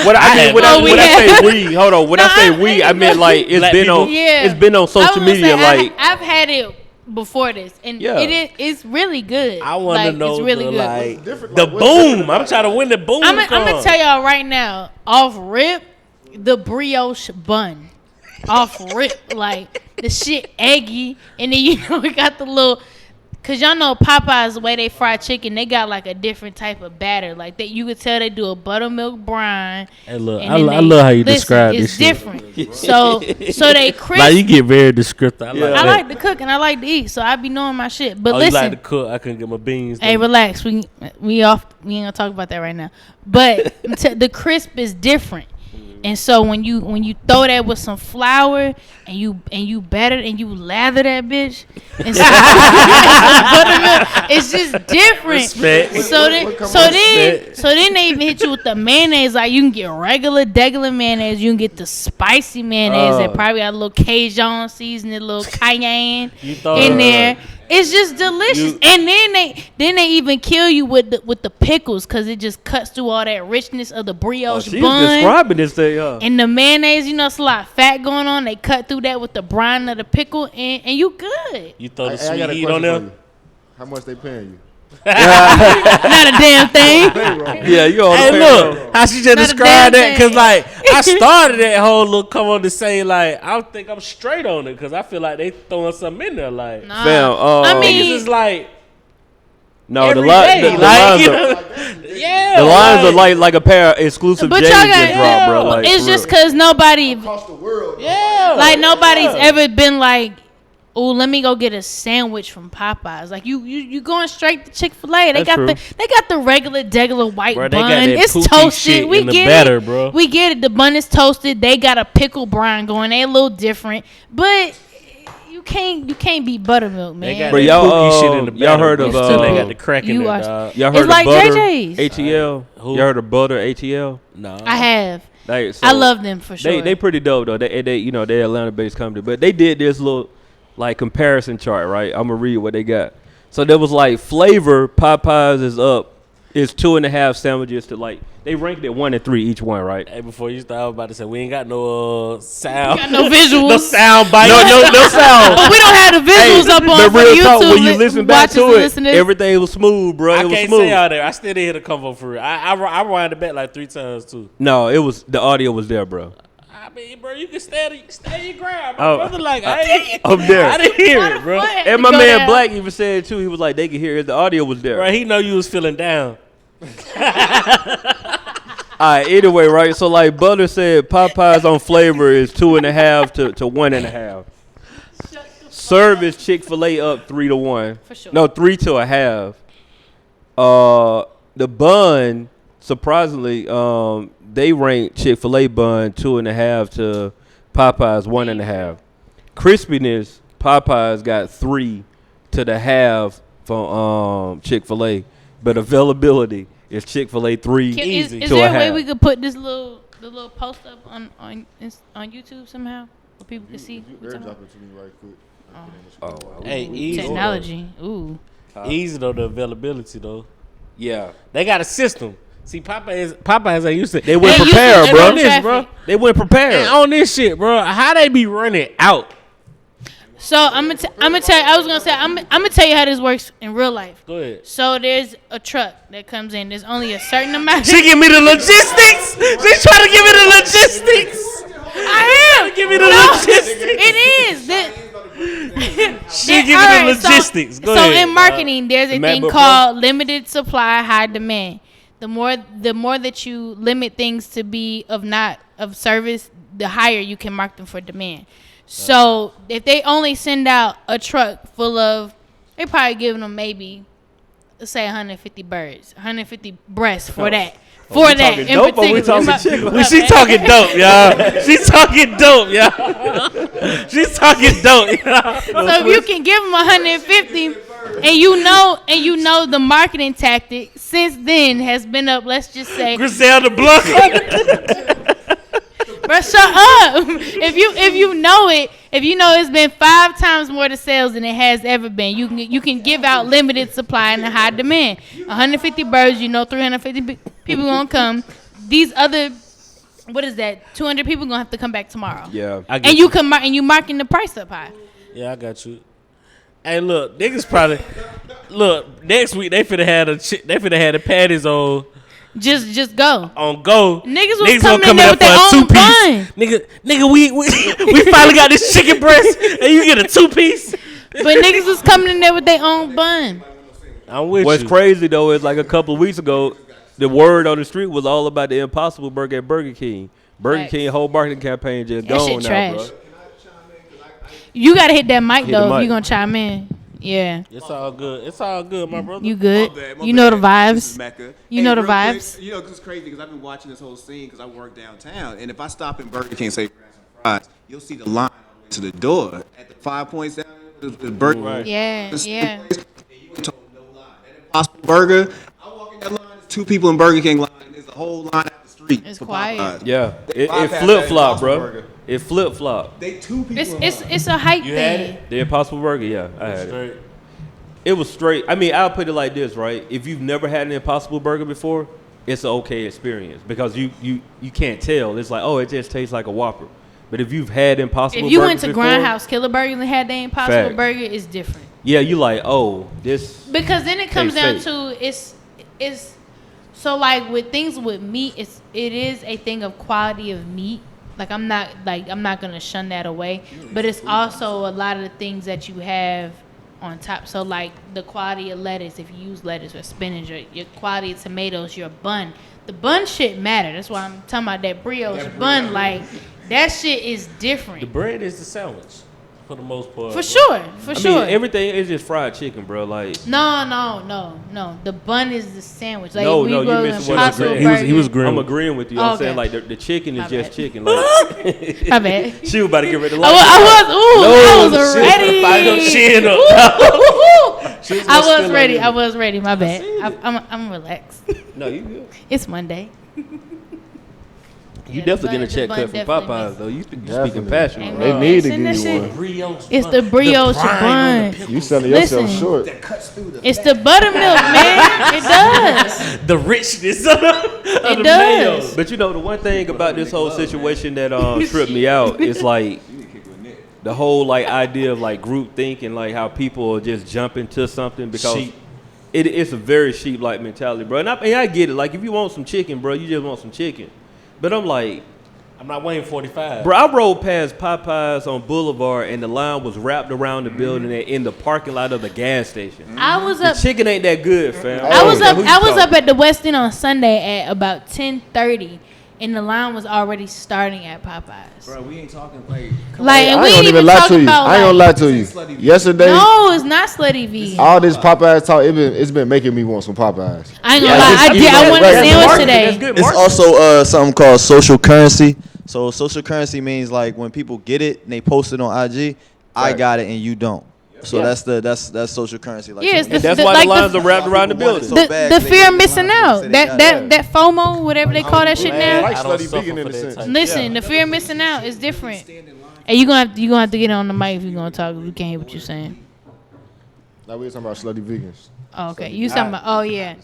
What I mean, when Oh, we I have. say we, hold on. When I say we, I meant like it's Black been people? on. Yeah. It's been on I social was gonna media. say, Like I've had it before this, and Yeah. it's really good. I want to Like, know it's really the good. like different? the Like, what's different boom. about I'm trying to win the boom. I'm gonna tell y'all right now, off rip, the brioche bun, off rip, like the shit eggy, and then we got the little, cause y'all know Popeyes the way they fry chicken, they got like a different type of batter, like that you could tell they do a buttermilk brine. Hey, look, and I then love how you listen, describe it's this shit. different. So they crisp. Like you get very descriptive. I like Yeah. that. I like to cook and I like to eat, so I be knowing my shit. But Oh, you listen, like to cook? I couldn't get my beans. hey, though. relax. We off. We ain't gonna talk about that right now. But the crisp is different, and so when you throw that with some flour and you batter it and you lather that bitch, and buttermilk, it's just different. Respect. So then they even hit you with the mayonnaise. Like you can get regular mayonnaise. You can get the spicy mayonnaise that probably got a little Cajun seasoning, a little cayenne You throw in it- there. It's just delicious. And then they even kill you with the pickles because it just cuts through all that richness of the oh, brioche she's bun. describing this thing. And the mayonnaise, it's a lot of fat going on. They cut through that with the brine of the pickle, and you good. You throw the Hey, I got sweet a heat question on for there. you. How much they paying you? Not a damn thing. Yeah, you on the Hey, payroll. look how she just Not a described damn that because thing. like I started that whole little come on to say like I don't think I'm straight on it because I feel like they throwing something in there like Nah. Fam, I niggas mean, is like No, the every line, day, the like, lines you are, know, yeah, the lines are like a pair of exclusive but J's y'all just got dropped, bro. Like, it's for just real. because nobody, Across the world. yeah, like nobody's yeah. ever been like, oh, let me go get a sandwich from Popeyes. Like you going straight to Chick-fil-A. They That's true. they got the regular white Bro, they bun. got that It's poofy toasted. shit We in the get batter, it, bro. We get it. The bun is toasted. They got a pickle brine going. They a little different, but you can't beat buttermilk, They man. got Bro, that y'all, pookie shit in the y'all batter, heard bro. of, Still they uh, got the crack in you there, are- dog. Y'all It's heard like of butter JJ's. ATL? Who? Y'all heard of butter ATL? No, I have. Like, I so love them for sure. They pretty dope though. They they're Atlanta based company, but they did this little like comparison chart, right? I'm gonna read what they got. So there was like flavor. Popeyes is up. It's 2.5 sandwiches to like they ranked it 1 and 3 each one, right? Hey, before you start, I was about to say we ain't got no sound, got no visuals. no sound bite. No sound. But we don't have the visuals up on But for real YouTube. talk, when you listen back watchers to and it, listeners. everything was smooth, bro. I It was can't smooth. say all that. I still didn't hit a combo for real. I rewind it back like 3 times too. No, it was the audio was there, bro. I mean, bro, you can stand your ground, Oh. bro. Brother, like, I there. didn't hear it, bro. And my man Black even said too. He was like, they could hear it. The audio was there. Bro, he know you was feeling down. All right. Anyway, right. So like Butter said, Popeyes on flavor is 2.5 to 1.5. Service Chick-fil-A up 3-1. For sure. No, 3-1/2. The bun, surprisingly, they ranked Chick-fil-A bun 2.5 to Popeyes 1.5. Crispiness, Popeyes got 3 to the half from Chick-fil-A, but availability is Chick-fil-A 3 Is to there a a way half. we could put the little post up on YouTube somehow where people can see? what we're They're talking about? dropping to me right quick. Hey, easy. Technology. Ooh. Easy, though, the availability, though. Yeah, They got a system. See, Popeyes ain't used to. they went They used prepared, to- bro. on this, bro. They went prepared. And on this shit, bro, how they be running out? So I'm gonna tell you. I was gonna say I'm gonna tell you how this works in real life. Go ahead. So there's a truck that comes in. There's only a certain amount. She give me the logistics. She's trying to give me the logistics. I am. Give me the No, logistics. It is. She give me the logistics. Go so ahead. in marketing, there's a Matt thing Book called limited supply, high demand. The more that you limit things to be of service, the higher you can mark them for demand. So if they only send out a truck full of, they probably giving them maybe, let's say 150 birds, 150 breasts for that. For we that talking in dope or we particular. talking chicken? She talking dope, y'all. She's talking dope, y'all. She's talking dope, y'all. So if you can give them 150, and you know the marketing tactic since then has been up. Let's just say, Griselda Blanc. bro, shut up. If you know it, if you know it's been 5 times more to sales than it has ever been, you can give out limited supply and a high demand. 150 birds, 350 people gonna come. These other, what is that? 200 people gonna have to come back tomorrow. Yeah, And you marking the price up high. Yeah, I got you. Hey, look, niggas probably next week they finna have the patties on Just go. go. Niggas was gonna coming in come there in with for their a own 2-piece. Nigga, we finally got this chicken breast, and you get a 2-piece. But niggas was coming in there with their own bun. I'm with what's you. crazy though is like a couple of weeks ago, the word on the street was all about the Impossible Burger at Burger King. Burger Facts. King whole marketing campaign just That gone shit now, trash. bro. You gotta hit that mic Hit though the if mic. you gonna chime in. Yeah. It's all good. It's all good, my brother. You good? My bad, my You know the bad. This is vibes. Mecca. You know the real quick, vibes. You know, it's crazy because I've been watching this whole scene because I work downtown. And if I stop in Burger King, say, grab some fries, you'll see the line all the way to the door at the 5 points down there, the Burger Right. Yeah, King. yeah. And you ain't told no lie. That Impossible Burger, I walk in that line, there's 2 people in Burger King line, and there's a whole line out the street. It's for quiet. Popeyes. Yeah, it bypass flip that flop, Impossible bro. Burger. It flip flop. They 2 people. It's a hype You had thing. it? The Impossible Burger, yeah, I had it. Straight. It was straight. I mean, I'll put it like this, right? If you've never had an Impossible Burger before, it's an okay experience because you can't tell. It's like, oh, it just tastes like a Whopper. But if you've had Impossible If you Burger went to before, Grindhouse Killer Burger and had the Impossible Facts. Burger, it's different. yeah, you like, oh, this. Because then it comes Tastes down fake. to it's so like with things with meat, it is a thing of quality of meat. I'm not gonna shun that away, but it's also a lot of the things that you have on top. So like the quality of lettuce, if you use lettuce or spinach, or your quality of tomatoes, your bun. The bun shit matter. That's why I'm talking about that brioche bun. Like that shit is The different. bread is the sandwich for the most part. For sure. For I sure. mean, everything is just fried chicken, bro. Like, No. The bun is the sandwich. Like No, we no, you go missing to what I'm Impossible saying. He was Burger. green. I'm agreeing with you. Oh, I'm okay. saying like the chicken is My just bad. chicken. Like, My bad. she was about to get ready to I was No, ready. Fight your chin up. I was ready. My bad. I'm relaxed. No, you good. It's Monday. You Yeah, definitely the getting a check bun cut from definitely Popeyes missed. though. You speaking Definitely. passion, Ain't bro. They no- need to send give that you shit. one. Brioche It's bun. the brioche brine on bun. the pickle. You selling yourself Listen. short. It's the buttermilk, man. It does. The richness of the It mayo. does. But you know the one thing about this whole situation that tripped me out is like the whole like idea of like group think and like how people just jump into something because Sheep. it's a very sheep like mentality, bro. And I get it. Like if you want some chicken, bro, you just want some chicken. But I'm like, I'm not waiting 45. Bro, I rode past Popeyes on Boulevard and the line was wrapped around the building and in the parking lot of the gas station. I was The up. chicken ain't that good, fam. I was up. Who you I was up talking? at the West End on Sunday at about 10:30, and the line was already starting at Popeyes. Bro, we ain't talking like. Like, and I we ain't ain't gonna even even lie to talking you. about I ain't gonna like. lie to you. Yesterday, No, it's not slutty vegan. all this Popeyes talk, it's been making me want some Popeyes. I ain't gonna lie. I wanted a That's sandwich marketing. today. That's good It's marketing. also something called social currency. So social currency means like when people get it and they post it on IG, I Right. got it and you don't. So Yeah. that's social currency. Like Yeah, it's so when the- That's the- why like the lines the- are wrapped around the building. So The, bad, the they fear of get missing lines, out. they That got that it. that FOMO, whatever they call that shit Glad now. like I don't slutty suffer vegan in for a that sense. type. Listen, the fear of missing out is different. And you gonna have to get on the mic if you gonna talk. We can't hear what you're saying. Like we were talking about slutty vegans. Oh, okay, you talking about? Oh yeah.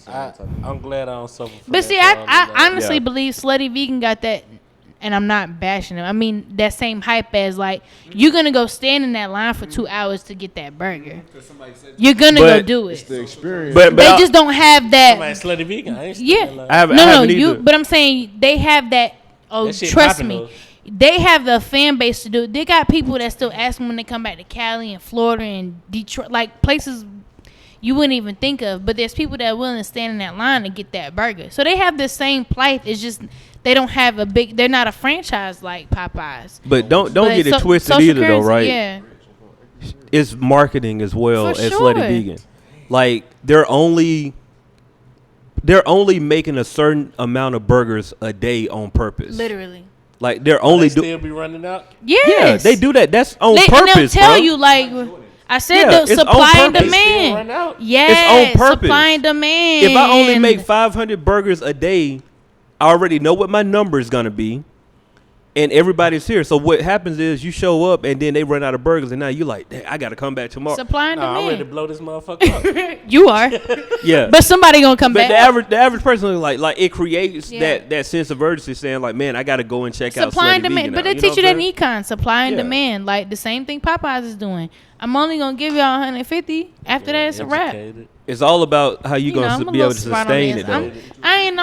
I'm glad I don't suffer from But that, see, so don't do I that. honestly Yeah. believe slutty vegan got that, and I'm not bashing them. I mean that same hype as like you're gonna go stand in that line for 2 hours to get that burger. You're gonna go But- do It's it. the experience. But They I- just don't have that. Somebody slutty vegan. I ain't Yeah. like, I haven't, No, I no, haven't you. either. But I'm saying they have that. Oh, That shit trust popping, me. though. They have the fan base to do it. They got people that still ask them when they come back to Cali and Florida and Detroit, like places you wouldn't even think of. But there's people that are willing to stand in that line and get that burger. So they have the same plight. It's just they don't have a big. They're not a franchise like Popeyes. But don't But get it so- twisted social either, though, currency, right? Yeah. It's marketing as well For as sure. slutty vegan. Like they're only making a certain amount of burgers a day on purpose. Literally. Like they're they only still be running out. Yes. Yeah, they do that. That's on And purpose, they'll tell bro. you like I said, Yeah, the it's on supply and purpose. Still demand. run out. Yes, It's on purpose. supply and demand. If I only make 500 burgers a day, I already know what my number is gonna be, and everybody's here. So what happens is you show up, and then they run out of burgers, and now you like, "Dang, I gotta come back tomorrow." supply and Nah, I'm ready to demand. blow this motherfucker up. You are, Yeah, but somebody gonna come but back. the average person like it creates Yeah. that sense of urgency, saying like, "Man, I gotta go and check out Supply and Slutty demand, Vegan but now." they You teach you know that what in econ. Supply and Yeah. demand, like the same thing Popeyes is doing. I'm only gonna give y'all 150. After that, it's a wrap. Educated. It's all about how you know, gonna I'm a be able to little smart on sustain this. it though. I ain't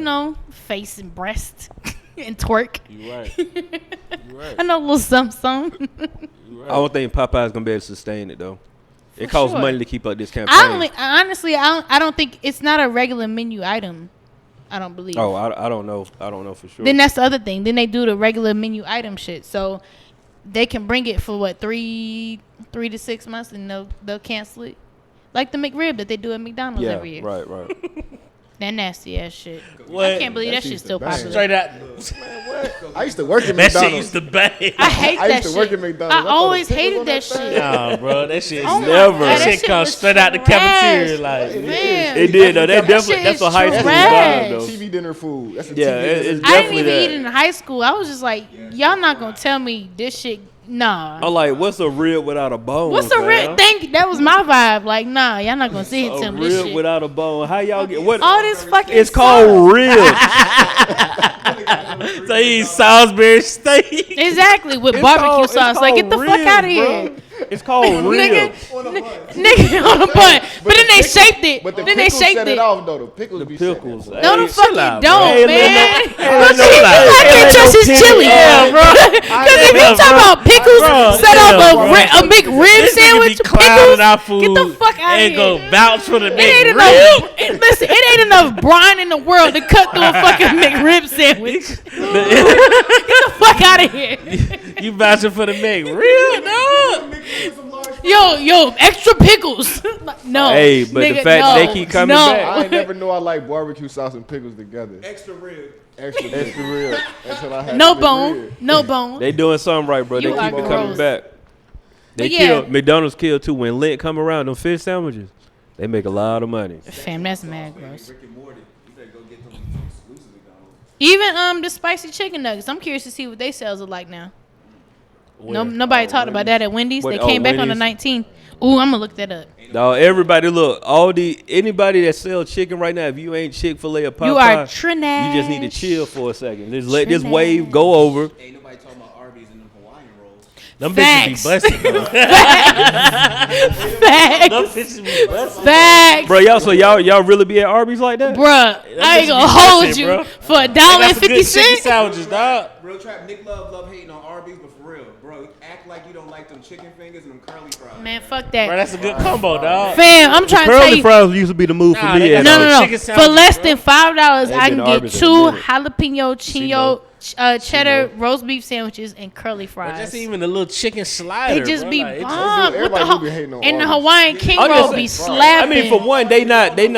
all face and breast and twerk. You right. You right. I know a little something. You I right. don't think Popeye's gonna be able to sustain it though. It For costs sure. money to keep up this campaign. Honestly, I don't think it's not a regular menu item. I don't believe. Oh, I don't know. I don't know for sure. Then that's the other thing. Then they do the regular menu item shit. So they can bring it for what 3 to 6 months and they'll cancel it. Like the McRib that they do at McDonald's yeah, every year. right, right. That nasty ass shit. What? I can't believe that That shit's shit's still the best. popular. Straight out. I used to work at That shit McDonald's. used to bang. I hate I that used to work shit. at McDonald's. I I thought always the pickles hated on that that thing. shit. Nah, bro, that shit Oh my never. God, That shit shit comes was straight out the trash. cafeteria, like. Man. It did though. That That definitely shit that's is a high school trash. vibe though. TV dinner food. That's a Yeah, TV dinner. it's I didn't definitely even eat that. it in high school. I was just like, y'all not gonna tell me this shit. Nah. I'm like, what's a rib without a bone? What's the fam? rib? That was my vibe. Like, nah, y'all not gonna see it A tell me this rib shit. without a bone. How y'all get what? All this fucking. It's sauce. called ribs. So he eat Salisbury steak. Exactly with It's barbecue called- sauce. it's Like, get the called fuck out of ribs, here. bro. It's called Nigga, ribs. nigga on a bun. But then they shaped it. But the Then they pickles shaped set it. it off though. The pickles be set Pickles. it off. No, the Hey, fuck chill you out, bro. don't, Hey, man. chill I can't trust his chili. Yeah, bro. Because if you talk about pickles Bro, set yeah, off bro. a McRib This nigga sandwich be with clowning pickles, our food get the fuck out of and here. go vouch for the It ain't McRib. enough. Listen, it ain't enough brine in the world to cut through a fucking McRib sandwich. Get the fuck out of here. You vouching for the McRib, dog? Yo, extra pickles. No. Hey, but the nigga, fact no, they keep coming no. back. I ain't never knew I like barbecue sauce and pickles together. Extra rib. Extra real. Until I had No the bone. McRib. No bone. They doing something right, bro. They You keep are it coming gross. back. They But yeah. kill McDonald's kill too when Lent come around. Them fish sandwiches, they make a lot of money. Fam, that's mad gross. Rick and Morty. You better go get them exclusive McDonald's. Even the spicy chicken nuggets. I'm curious to see what they sales are like now. No, nobody talked about that at Wendy's. What- They oh, came back on the Wendy's. 19th. Ooh, I'm gonna look that up. Dog, everybody look. Anybody that sell chicken right now, if you ain't Chick-fil-A or Popeye, You are trash. you just need to chill for a second. Just let this Trash. wave go over. Ain't nobody talking about Arby's and them Hawaiian rolls. Them Facts. bitches be busting, bro. Facts. Them bitches be busting. Facts. Bro, y'all really be at Arby's like that? Bruh, I ain't gonna bitches be hold busting, you bro. for They got some good $1.50. chicken sandwiches, dog. Real trap, Nick love hating on Arby's, but for real, bro, act like you don't like them chicken fingers and them curly fries. Man, fuck Bro, that. that's a good combo, dog. Fam, I'm trying to tell Curly you. fries used to be the move for Nah, me. they got at No, some Arby's. no, no. chicken For sandwiches, less bro. than $5, I been can Arby's get in a 2 minute. jalapeno cheddar roast beef sandwiches and curly But fries. that's even a little chicken slider. They just bro. be Like, it just- bomb. With the Everybody do be hating on and the Arby's. Hawaiian King I'm roll just be saying, slapping. I mean, for one, they not that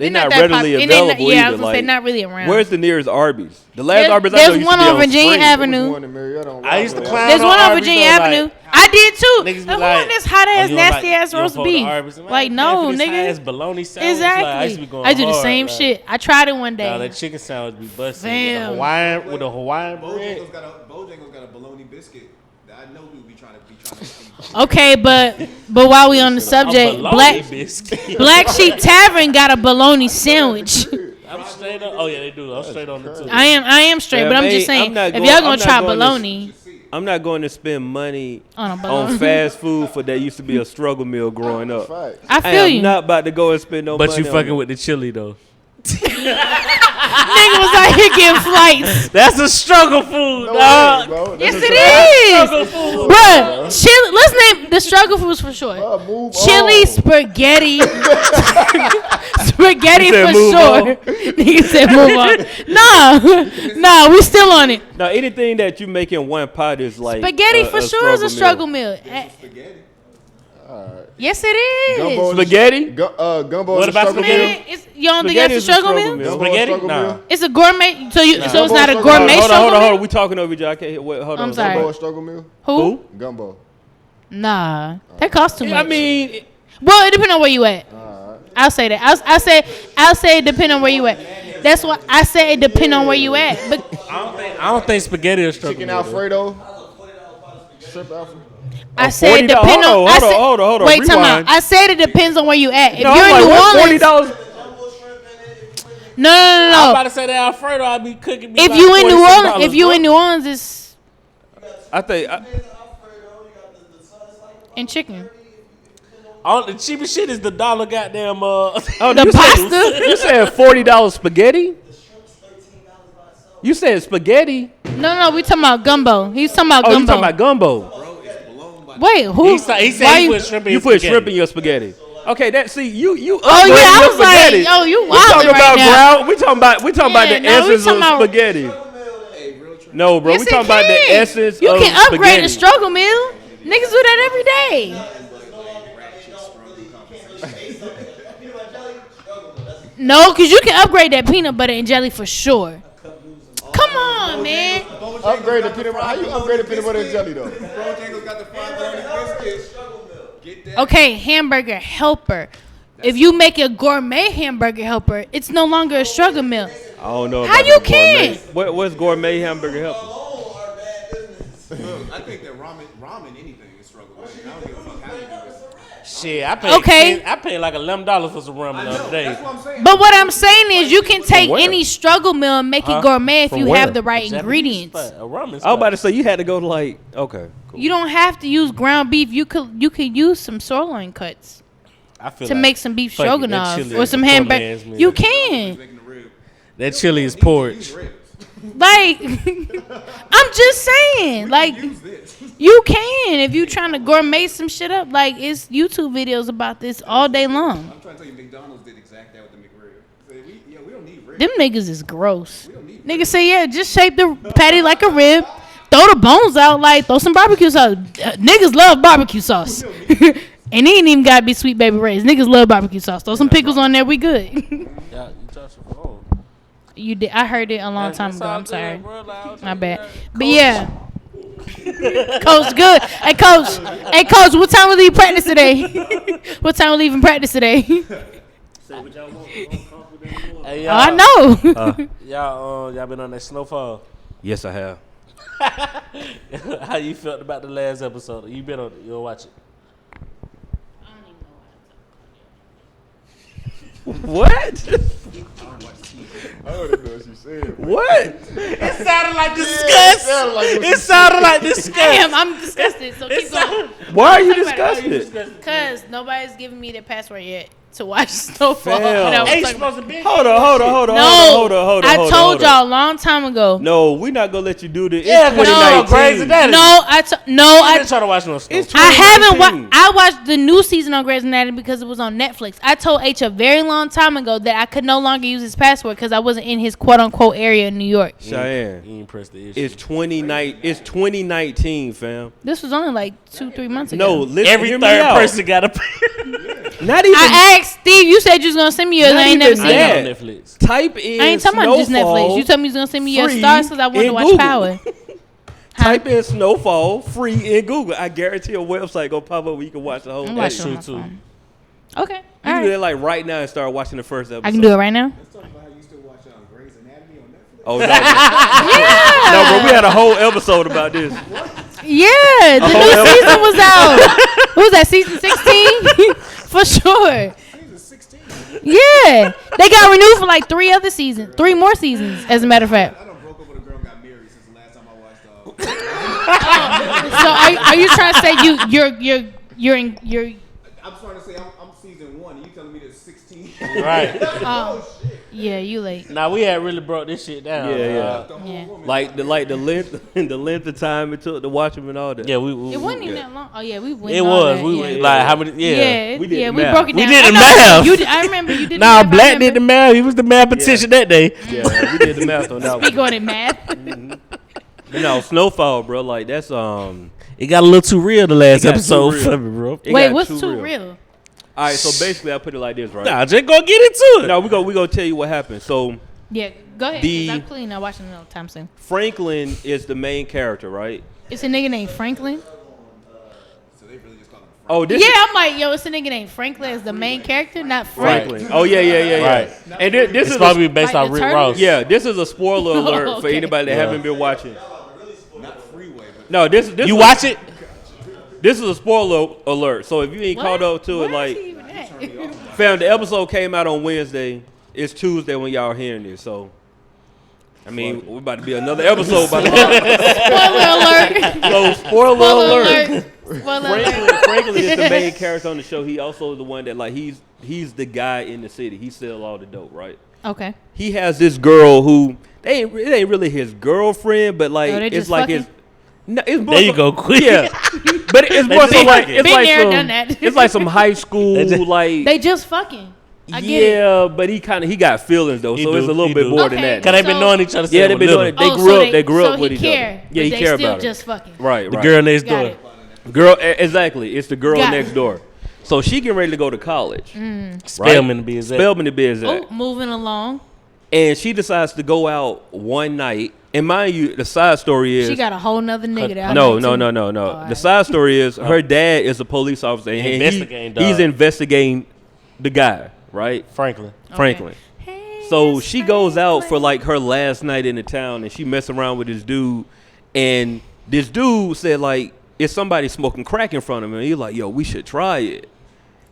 readily pop- and they not- available yeah, I either. was gonna say Like, not really around. where's the nearest Arby's? The last Arby's I know There's used one to be on Virginia Spring. Avenue. One in Marietta on I used to Rockaway. clown There's one on Arby's, Virginia though, Avenue. like, I did too. niggas be Who like, want this hot oh, ass, you don't nasty like- ass you don't roast fuck with beef? Arby's? Man, Like, man, no, for this nigga. high-ass bologna sandwich, Exactly. Like, I used to be going I do the hard, same like, shit. I tried it one day. Nah, that chicken sandwich be busting. Fam. With a Hawaiian bread. Bojangles got a bologna biscuit. I know people be trying to Okay, but while we on the A subject, bologna biscuit. Black Sheep Tavern got a bologna sandwich. I'm straight on. Oh yeah, they do. I'm straight on the two. I am straight, Yeah, but I'm man, just saying, I'm not if going- y'all I'm gonna not try going to- bologna I'm not going to spend money on a bologna, on fast food for that used to be a struggle meal growing up. Fact. I I feel am you. not about to go and spend no money. But you on fucking it. with the chili though. Nigga was out here getting flights. That's a struggle food, No dog. way, bro. Yes, That's it a- is, food. bruh. Chili. Let's name the struggle foods for sure. Move Chili, on. spaghetti, spaghetti You said for move sure. on? Nigga said move on. Nah, we still on it. Now, anything that you make in one pot is like Spaghetti for sure is a struggle meal. meal. Yes, it is. Gumbo is- Spaghetti? Gumbo What is a about struggle spaghetti? meal? You don't think Spaghetti that's a is a struggle struggle meal? meal. Gumbo is Spaghetti? struggle Nah. meal? It's a gourmet. So it's not a Gumbo gourmet struggle struggle Hold meal. on. We talking over each other. I can't hear. Hold I'm on. sorry. Gumbo is struggle meal? Who? Gumbo. Nah, that costs too much. I mean, well, it depends on where you at. I'll say that. I'll say it depend on where you at. That's what I say. It depend on where you at. But I don't think spaghetti is struggle. Chicken meal, though. Alfredo. Shrimp Alfredo. I said $40? depend on. Hold I on, said- hold on. Wait, time out. Rewind. I said it depends on where you at. If no, you're I'm in New like, what, Orleans, $40? no. I'm about to say that Alfredo, I be cooking. Me If like you in New $46, Orleans, if you bro. in New Orleans, it's I think. in chicken. The cheapest shit is the dollar goddamn. Oh, The you pasta. Said, you said $40 spaghetti? You said spaghetti? No, we talking about gumbo. He's talking about Oh, gumbo. you talking about gumbo? Wait, who? He said why he you- put shrimp in You his put spaghetti. shrimp in your spaghetti. Okay, that see you. Oh yeah, I upgrading your was like, spaghetti. yo, you We talking wildin' right about now. ground. We talking about Yeah, the no, we essence talking of about- spaghetti. No, bro, Yes, we it talking about the can. essence You of can upgrade spaghetti. a struggle meal. Niggas do that every day. No, because you can upgrade that peanut butter and jelly for sure. Come on, man. Upgrade the peanut butter. How you upgrade the peanut butter and jelly though? Bojangles got the 5 bologna biscuits. Get that. Okay, hamburger helper. If you make a gourmet hamburger helper, it's no longer a struggle meal. I don't know. How about you the gourmet. can? What's gourmet hamburger helper? Look, I think that ramen anything is struggle. I don't give a fuck how you do this. Shit, I paid. Okay. I paid like $11 for some ramen the other day. That's what I'm saying. But what I'm saying is you can take where? any struggle meal and make it gourmet if From you where? have the right Japanese ingredients. spot, a ramen I was spot. about to say you had to go to like. Okay, cool. You don't have to use ground beef. You could use some sirloin cuts I feel to like make some beef fuck it, that stroganoff chili or is some a hamburger. total-ass meal. You can. Making the rib. that chili is porridge. Like, I'm just saying, like, you can if you trying to gourmet some shit up. Like, it's YouTube videos about this all day long. I'm trying to tell you, McDonald's did exactly that with the McRib. Say, we don't need ribs. Them niggas is gross. Niggas say, yeah, just shape the patty like a rib. Throw the bones out, like, throw some barbecue sauce. Niggas love barbecue sauce. And it ain't even got to be Sweet Baby Ray's. Niggas love barbecue sauce. Throw some pickles on there, we good. Yeah, you touched your phone. You did. I heard it a long time That's ago. all I'm good, sorry. bro. Like, I was My like, bad. yeah. But yeah. Coach, good. Hey, coach. Hey, coach, what time we leave practice today? What time we leaving practice today? Hey, Oh, I know. Y'all been on that snowfall. Yes, I have. How you felt about the last episode? You been on it? You'll watch it. What? don't know what she said. What? It sounded like disgust. It sounded like disgust. Damn, I'm disgusted. So keep going. Why are you Talk about it. disgusted? Because nobody's giving me their password yet to watch Snowfall. Fam. And I was Ain't talking supposed about- to be. Hold on. No, I told y'all a long time ago. No, we not gonna let you do this. Yeah, It's because you know Grey's 2019. Anatomy. I been trying to watch no stuff. It's I haven't 2019. watched. I watched the new season on Grey's Anatomy because it was on Netflix. I told H a very long time ago that I could no longer use his password because I wasn't in his quote unquote area in New York. Cheyenne. You ain't pressed the issue. It's 2019, fam. This was only like 2-3 months ago. No, listen, Every hear me third out. person got a. Not even I asked Steve. You said you was gonna send me yours. Not I ain't even never seen that. it. on Netflix. type in I ain't talking about just Snowfall Netflix. You told me you was gonna send me your free stars because I wanted in to watch Google. Power. Type in Snowfall free in Google. I guarantee a website gonna pop up where you can watch the whole I'm thing. That's watching on true, my too. phone. Okay, You all can do right. that like right now and start watching the first episode. I can do it right now. Let's talk about how you still watch Grey's Anatomy on Netflix. Oh no, no, bro, we had a whole episode about this. Yeah, the new season was out. What was that, season 16? For sure. Season 16. Yeah, they got renewed for like 3 more seasons. As a matter of fact. I done broke up with a girl and got married since the last time I watched So are you trying to say you're I'm trying to say I'm season 1 and you telling me there's 16. Right. yeah, you late. Now we had really broke this shit down. Yeah. Yeah. Like the length of time it took to watch them and all that. Yeah, we It wasn't even that long. Oh yeah, we went. It all was. that, We yeah. went like how many? Yeah. We did the we math. broke it We down. did I the know math. I remember you did. Nah, the math. I Black did the remember. math. He was the mathematician that day. Yeah, we did the math on that Speak one. on it, math. But no, Snowfall, bro. Like that's It got a little too real the last It got episode too real. for me, bro. it Wait, got what's too real? All right, so basically I put it like this, right? Nah, just go get into it. No, we gonna tell you what happened. So Yeah, go ahead. 'Cause I'm clearly not watching it no time soon. Franklin is the main character, right? It's a nigga named Franklin. Oh, this Yeah, I'm like, yo, it's a nigga named Franklin as the main character, not Frank. Franklin. Oh yeah. Right. And this It's is probably based Like on the Rick turtle? Ross. yeah, this is a spoiler alert for Okay. anybody that Yeah. haven't been watching. Not freeway, but No, this You is, watch it? This is a spoiler alert. So if you ain't caught up to it, Where is like, he even at? fam, the episode came out on Wednesday. It's Tuesday when y'all hearing this. So, I mean, we're about to be another episode by the time. Spoiler alert. So, spoiler Spoiler alert. alert. Spoiler alert. Franklin is the main character on the show. He also the one that like he's the guy in the city. He sells all the dope, right? Okay. He has this girl who it ain't really his girlfriend, but like Oh, they it's just like fucking? his. No, it's more There you so- go, quick. Yeah, but it's more so just like fucking. it's Been like there, some done that. it's like some high school They just- like They just fucking. I get it. yeah, but he got feelings though, He so do, it's a little he bit do. more than Okay. that. Cause they been So- knowing each other. Yeah, they've been doing it. They grew up. They grew up so with he each care, other. Yeah, he but care they still about just her. fucking. Right, The right. girl next Got door. it. Girl, exactly. It's the girl Got next it. door. So she getting ready to go to college. Spellman to be exact. Spellman to be exact. Oh, moving along. And she decides to go out one night. And mind you, the side story is She got a whole nother nigga that I no. like, too. The Alright. side story is her dad is a police officer and Investigating, dog. he's investigating the guy, right? Franklin. Franklin. Hey, So it's she goes out for Franklin. like her last night in the town and she messing around with this dude. And this dude said like, it's somebody smoking crack in front of him. And he's like, yo, we should try it.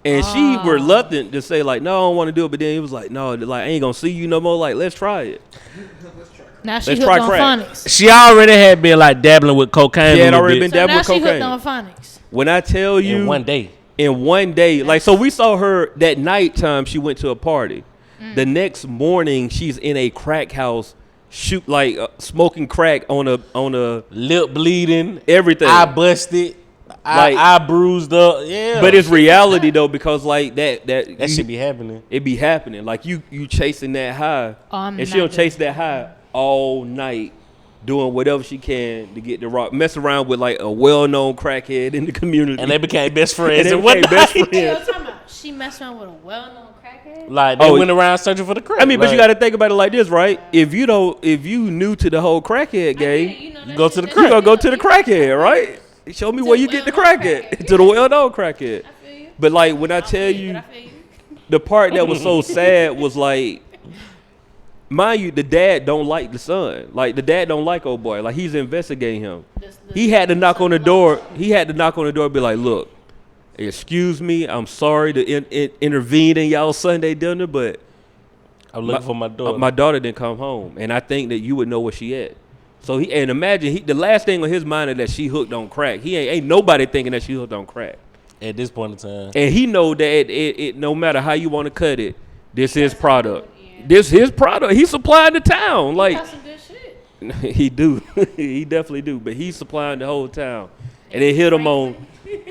And she reluctant to say like, no, I don't want to do it. But then he was like, no, like I ain't gonna see you no more. Like, let's try it. Now she Let's hooked try on crack. phonics. She already had been like dabbling with cocaine. She a had little already bit been So dabbling now with she cocaine. hooked on phonics. When I tell you in one day. in one day, like so we saw her that nighttime she went to a party. The next morning she's in a crack house smoking crack on a Lip bleeding. everything. Eye busted. Like- Eye bruised up. Yeah. But it's reality though because like that that should be happening. it be happening. Like you chasing that high. Oh, I'm and she not don't doing chase that high all night doing whatever she can to get the rock. Mess around with like a well-known crackhead in the community. And they became best friends. And they in one became best night. friends. Yo, talking about she messed around with a well-known crackhead. Like they Oh, went around searching for the crack. I mean, but you Like, got to think about it like this, right? If you new to the whole crackhead game, You go to the you crack. gonna go to the crackhead, right? Show me where you get the well-known crackhead. crackhead. To the well-known crackhead. I feel you. But like when I I tell feel you, but I feel you. the part that was so sad was like, mind you, the dad don't like the son. Like the dad don't like old boy. Like he's investigating him. He had to knock on the door. He had to knock on the door and be like, look, excuse me, I'm sorry to intervene in y'all Sunday dinner, but I'm looking for my daughter. My daughter didn't come home, and I think that you would know where she at. So imagine the last thing on his mind is that she hooked on crack. He ain't nobody thinking that she hooked on crack. At this point in time. And he know that it no matter how you want to cut it, this is product. This his product. He supplying the town. Like That's some good shit. he do. He definitely do. But he's supplying the whole town. And it hit him on.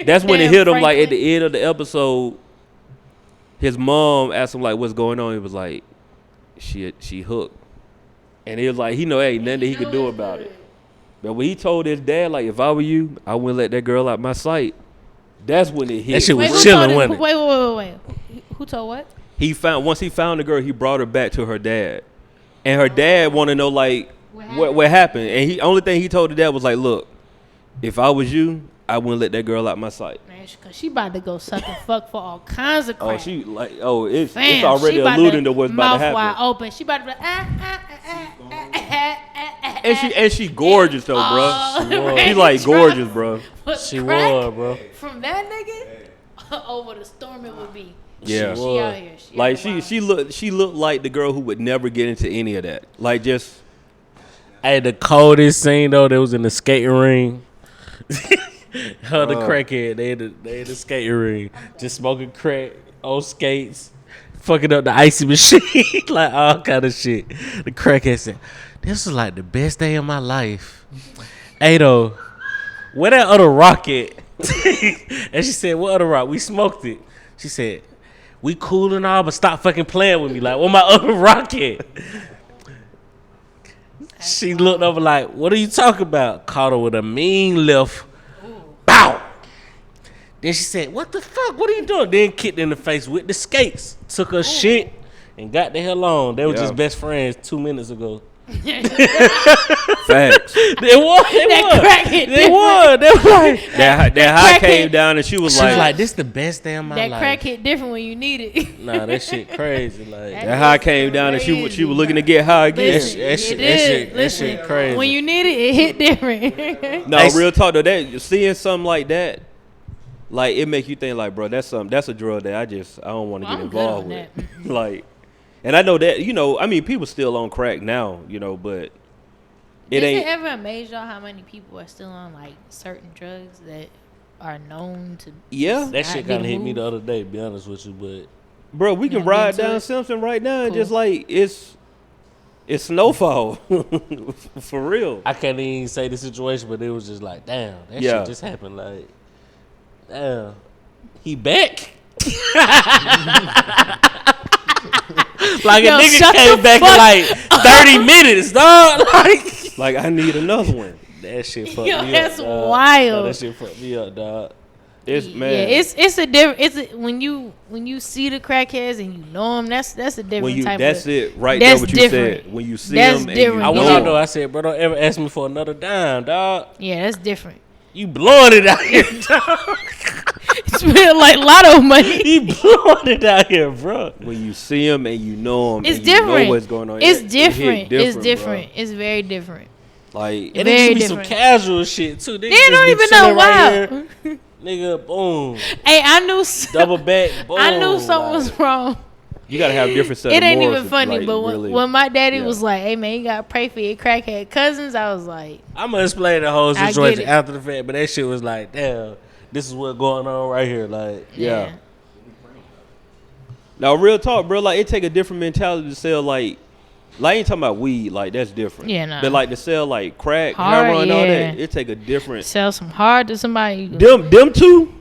That's when it hit him like at the end of the episode. His mom asked him like, "What's going on?" He was like, "She hooked." And he was like, he know ain't nothing that he could do about it. But when he told his dad, like, if I were you, I wouldn't let that girl out my sight. That's when it hit. That shit was Wait, chilling, wasn't it? Wait. Who told what? Once he found the girl, he brought her back to her dad. And her dad want to know, like, what happened. And only thing he told the dad was like, look, if I was you, I wouldn't let that girl out my sight. Man, cause she about to go suck and fuck for all kinds of crap. It's already alluding to what's about to happen. Mouth wide open. She about to be like, And she gorgeous though, bro. She like gorgeous, bro. She was, bro. From that nigga, over the storm it would be. Yeah. She out here. Like she looked like the girl who would never get into any of that. Like just. Hey, the coldest scene though, that was in the skating ring. Her the crackhead, they in the skating ring, just smoking crack on skates, fucking up the icy machine, like all kind of shit. The crackhead said, "This was like the best day of my life." Hey though, where that other rocket? And she said, "What other rock? We smoked it." She said, "We cool and all, but stop fucking playing with me. Like, where my other rocket?" She looked over like, "What are you talking about?" Caught her with a mean left. Bow. Then she said, "What the fuck? What are you doing?" Then kicked in the face with the skates. Took her shit and got the hell on. They were just best friends 2 minutes ago. Facts. They won. They won. They were like that high came down and she was like, "This the best day of my life." That crack hit different when you need it. Nah, that shit crazy. Like that high came down and she was looking to get high again. that shit crazy. When you need it hit different. No, real talk though. That seeing something like that, like it make you think like, bro, that's a drug that I don't want to get involved with. Like, and I know that I mean, people still on crack now, but Does it ever amaze y'all how many people are still on like certain drugs that are known to? Yeah, that shit kind of hit me the other day. To be honest with you, but bro, we can ride down Simpson right now and just like it's snowfall for real. I can't even say the situation, but it was just like, damn, that shit just happened. Like, damn, he back. Like a nigga came back in like 30 minutes, dog. Like I need another one. That shit fucked me up. That's dog. wild. No, that shit fucked me up, dog. It's man. Yeah, it's a different. When you see the crackheads and you know them, that's a different type. That's of, it right that's there. What you different. said when you see That's them, and different. I you went know out though. I said, bro, don't ever ask me for another dime, dog. Yeah, that's different. You blowing it out here, dog. It's real like lotto money. You blowing it out here, bro. when you see them and you know them, It's and different. You know what's going on. It's It different. hit It's different. bro. It's very different. Like And Very it should be different. some casual shit too. They don't even know why. Nigga, boom, Hey, I knew. double back, boom. I knew something was wrong. you gotta have different set It of ain't morals even to, funny, like, but really, when my daddy yeah. was like, "Hey man, you gotta pray for your crackhead cousins," I was like, I'm gonna explain the whole I get situation it. after the fact, but that shit was like, damn, this is what's going on right here. Like, Yeah. Now, real talk, bro. Like, it take a different mentality to sell, like I ain't talking about weed. Like, that's different. Yeah, nah. But, like, to sell, like, crack, Hard, heroin, all yeah. that, it take a different. sell some hard to somebody. Them two?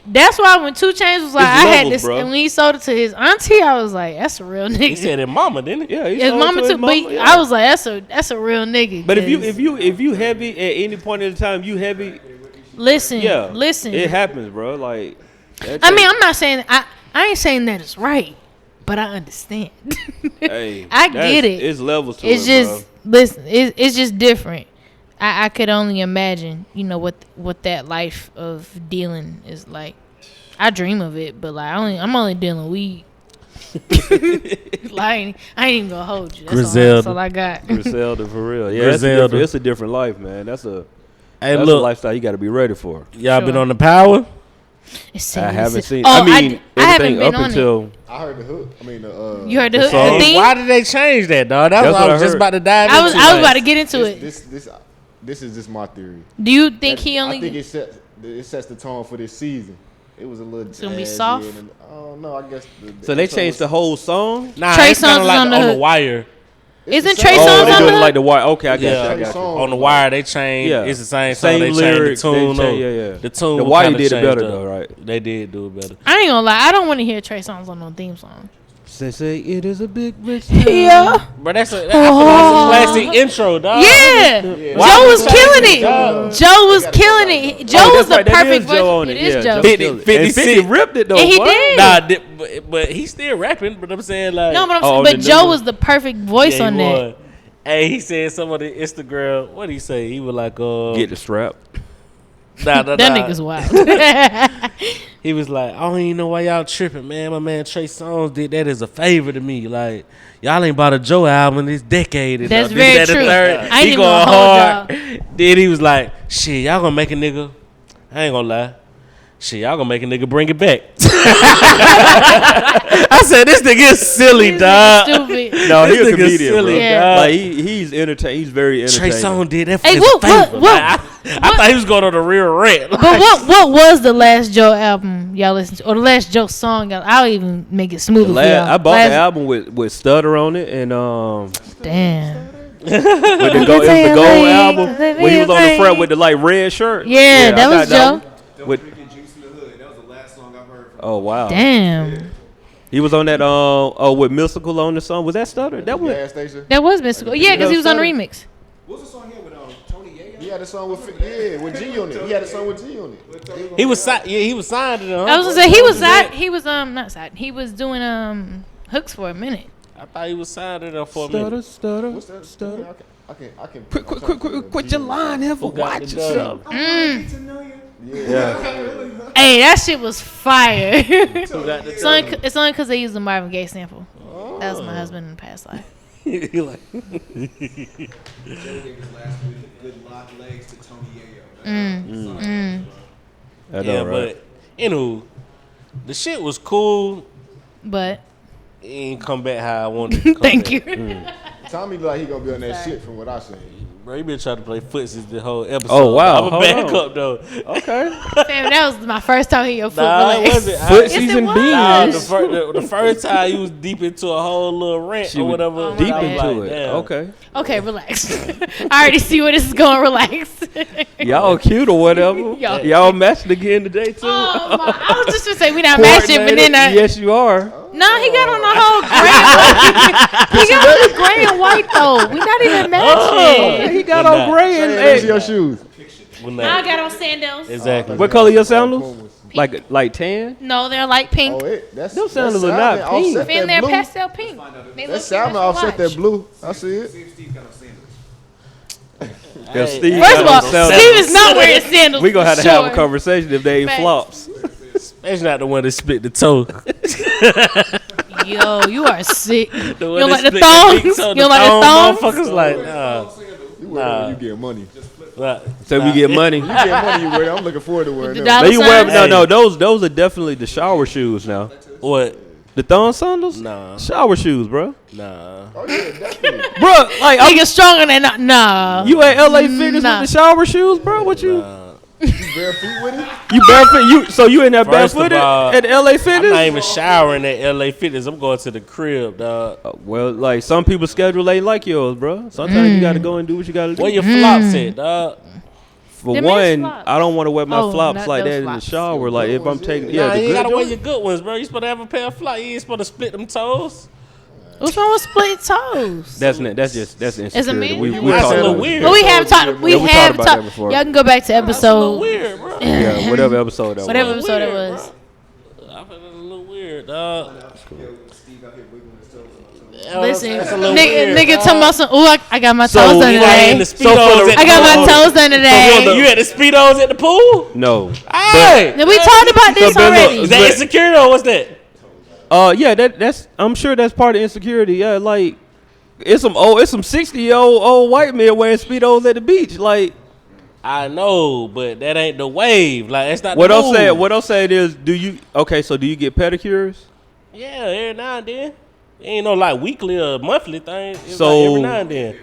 That's why when 2 Chainz was like, It's I had levels, this, bro. and when he sold it to his auntie, I was like, that's a real nigga. he said it, mama, didn't he? Yeah, he His sold it mama to too, but yeah. I was like, that's a real nigga. But if 'cause you heavy at any point in the time, you heavy. listen, Yeah, listen. It happens, bro. Like, that I mean, take- I'm not saying I ain't saying that it's right, but I understand. hey, I that's- get it. It's levels to It's it, just listen. It's just different. I could only imagine, what that life of dealing is like. I dream of it, but like I'm only dealing weed. Like I ain't even gonna hold you. That's all I got. bro. Griselda, for real. Yeah, Griselda. it's a different life, man. That's a Hey, that's a look, lifestyle you got to be ready for. y'all Sure. been on the power? I haven't seen. Oh, I mean, I haven't everything been up on until. I heard the hook. I mean, You heard the hook? song? The theme? Why did they change that, dog? That's That's what what I I was just heard. about to dive I was into. about to get into it. this is just my theory. Do you think he I think only? it sets the tone for this season. It was a little. It's gonna be jazzy soft? and I don't know. I guess. So they changed the whole song. Nah, Trey it's kinda Songz is like on the on the hook. wire. Isn't the Trey same- Oh, Songz they on doing the it like hook? the wire. Okay, I got Yeah. you. I got you. Song. On the wire, they changed. Yeah. It's the same song. Same They lyrics, changed the tune. they up. change- yeah. The tune. The was Wire kinda did it changed better up. though, right? They did do it better. I ain't gonna lie. I don't want to hear Trey Songz on no theme song. Say it is a big rich. Yeah. But that's a classic intro, dog. Yeah. Why Joe would was they killing change it. dog? Joe was killing it. Joe was the That perfect is Joe on version. it. It is Yeah, Joe. 50, killed it. 50 And 50 Cent. ripped it though. And he boy. did. Nah, but he's still rapping. But I'm saying like, No, but Oh, but the Joe new- was the perfect voice yeah, on he that. was. Hey, he said some of the Instagram. What did he say? He was like, Get the strap. nah. That nigga's wild. He was like, I don't even know why y'all tripping, man. My man Trey Songz did that as a favor to me. Like, y'all ain't bought a Joe album this decade. And That's this, very that, and true. third. I ain't He even going gonna hold hard. Then he was like, shit, y'all gonna make a nigga. I ain't gonna lie. Shit, y'all gonna make a nigga bring it back. I said, this nigga is silly, This dog. nigga stupid. No, This he's a nigga comedian, silly, bro. Yeah. Like he's entertaining. He's very Trey entertaining. Songz did that for Hey, his what- favor. what- Like, I thought he was going on a real rant. But what was the last Joe album y'all listened to, or the last Joe song? I'll even make it smoother for y'all. I bought the album with Stutter on it, and Damn. with the gold album when he was on the front with the like red shirt. Yeah, that I was got Joe. that one. Drinking Juice in the Hood. That was the last song I've heard from Oh wow. Damn. He was on that with Mystical on the song. Was that Stutter? That was Gas station. That was mystical. Yeah, because he was on the Stutter. remix. What's the song here with Tony Yayo? He had a song with G on it. He had a song with G on it. He was he was signed to them. I was gonna say he was not side. He was doing hooks for a minute. I thought he was signed to them for a minute. Stutter. What's that? Stutter. I can. Quit your line, Heifer. got Watch the yourself. Yeah. Hey, that shit was fire. Who got the It's only because they used the Marvin Gaye sample. That was my husband in the past life. He like, Joe gave his last good lock legs to Tony Yayo. I know, yeah, right? but anywho, the shit was cool. But It ain't come back how I wanted it to come thank back. you. Tommy look like he gonna be on that shit from what I seen. Bro, you been trying to play footsies the whole episode. Oh, wow. I'm Hold back on. up though. Okay. Fam, that was my first time hearing your foot. Nah, it relax. wasn't. Footsies it and was. Nah, beans. the first time he was deep into a whole little rant She or was whatever. deep I was into like, it. damn. Okay. Okay, relax. I already see where this is going. Relax. Y'all cute or whatever. Y'all- Y'all matched again today too. Oh my! I was just gonna say we not matching, but then Yes, you are. no, he got on the whole gray. He got on the gray and white though. We not even matching. He got Well, on nah. gray and Hey, your shoes. When I that, got on sandals. exactly. What color your sandals? Like tan? No, they're like pink. Oh, Those sandals are not pink. Offset And that they're blue. pastel pink. They That look salmon like offset watch. that blue. I see it. Steve got no sandals. Yeah, Steve First got of all, on sandals. Steve is not wearing sandals. We gonna have to for have a sure. conversation if they ain't Facts. flops. That's not the one that split the toe. Yo, you are sick. The You one don't that like the split big thongs? toe, You don't like the thong thongs? Motherfuckers like, nah. You wear them when you get money. nah. So we get money. You get money, you wear them. I'm looking forward to wearing The them. dollar But you wear signs? no. Those are definitely the shower shoes now. What? The thong sandals? Nah. Shower shoes, bro. Nah. Oh yeah, definitely. Bro, like Nigga stronger than nah. you at LA Fitness Nah. with the shower shoes, bro? What you? You bare feet with it. You barefoot? So you in there First of barefooted all, at LA I'm Fitness? not even showering at LA Fitness. I'm going to the crib, dog. Well, like some people's schedule ain't like yours, bro. Sometimes you gotta go and do what you gotta do. Where your flops at, dog? For Them is one, flops. I don't want to wear my Oh, flops not like those that in the flops. shower. Like if I'm taking, Nah, yeah, the you good gotta wear joints. your good ones, bro. You supposed to have a pair of flops. You ain't supposed to split them toes. What's wrong with split toes? That's insecurity. man? We That's talked a little about weird. But we have talked. We Yeah, we have talked about that talked. before. Y'all can go back to That's a little episode. weird, bro. Yeah, whatever episode that Whatever was. episode it Weird, was. I feel it's a little weird, dog. Steve out here wiggling his toes. Listen, That's a little nigga, weird, nigga talking about some. Ooh, I got my So, toes done you You ain't in today. the speedos at I the got my pool. toes done today. You had the speedos at the pool? No. Hey, Now, we talked about this but look, already. is that insecure or what's that? Yeah, that's. I'm sure that's part of insecurity. Yeah, like it's some 60-year-old white men wearing speedos at the beach. Like I know, but that ain't the wave. Like that's not What the I'm move. saying, what I'm saying is, so do you get pedicures? Yeah, every now and then. It ain't no like weekly or monthly thing. It's So- like every now and then.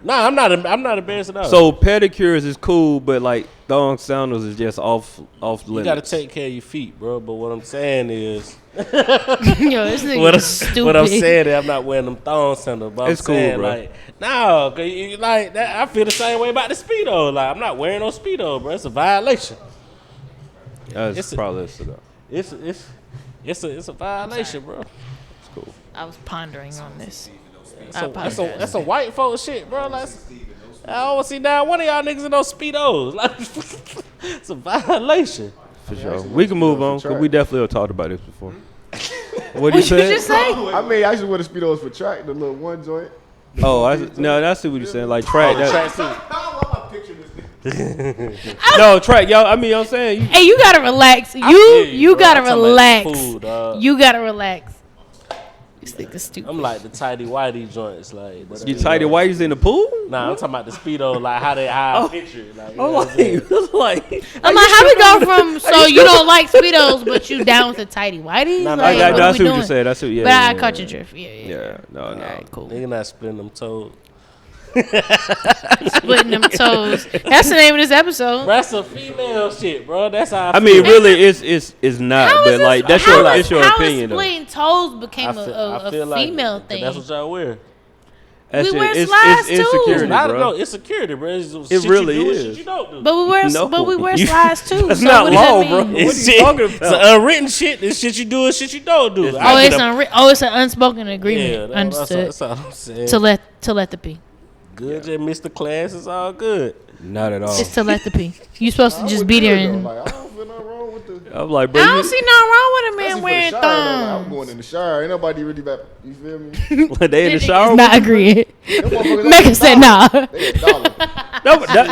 Nah, I'm not embarrassed at all. So pedicures is cool, but like thong sandals is just off limits. you gotta take care of your feet, bro. But what I'm saying is, Yo, this nigga what, is stupid. what I'm saying is, I'm not wearing them thong sandals. But It's I'm cool, saying, bro. like, no, cause like that. I feel the same way about the speedo. Like, I'm not wearing no speedo, bro. It's a violation. That's it's a- probably a cigar. It's a violation, bro. It's cool. I was pondering on this. That's a white folks shit, bro. Like, I don't see now one of y'all niggas in those speedos. Like, it's a violation. For sure. We can move on because we definitely have talked about this before. What What you you say? just say? I mean, I used to wear the Speedos for track, the little one joint. Oh, I see what you're saying. Like track. Track suit. No track, y'all. I mean, I'm saying. Hey, you gotta relax. feel you, You bro. gotta I'm talking about relax. food, dog. You gotta relax. This nigga stupid. I'm like the tighty whitey joints, like You tighty whiteys in the pool? Nah, I'm talking about the speedo, like how I picture it. Like, you know I'm what I'm saying? like, I'm like, how we go from so you don't like speedos, but you down with the tighty whiteys? Nah, Like, I what I we see what doing? you said. I see. Yeah. But I yeah, caught yeah. your drift. Yeah. Yeah. No. Alright, cool. Nigga not spinning them toes. Splitting them toes. That's the name of this episode. That's a female shit, bro. That's how I mean, really, it's not. How is But this- like, that's how it's your how opinion, though. splitting toes became I a feel like female thing. That's what y'all wear. That's We wear it's slides, too. insecurity, I don't bro. know. It's security, bro. It's It shit really you do is. and shit you don't do. But we wear No. but we wear You- slides too. That's so not what law, does that bro. mean? What are you shit. talking It's about? unwritten shit. It's shit you do and shit you don't do. It's- Oh, I it's get it's an unspoken a- agreement. yeah, Understood. That's all I'm saying. To let the P. Good, just missed the class. It's all good. Not at all. It's to let the P. You supposed to I just would be do there it, though. and. Like, I don't feel nothing wrong with the. I'm like, bro. I don't see nothing wrong with a man Especially for wearing the shower, though. Like, I'm thumbs. going in the shower. Ain't nobody really back. You feel me? they in the This shower. nigga's not agreeing. Them motherfuckers Mecca ain't said $1. nah. They $1. No, but that-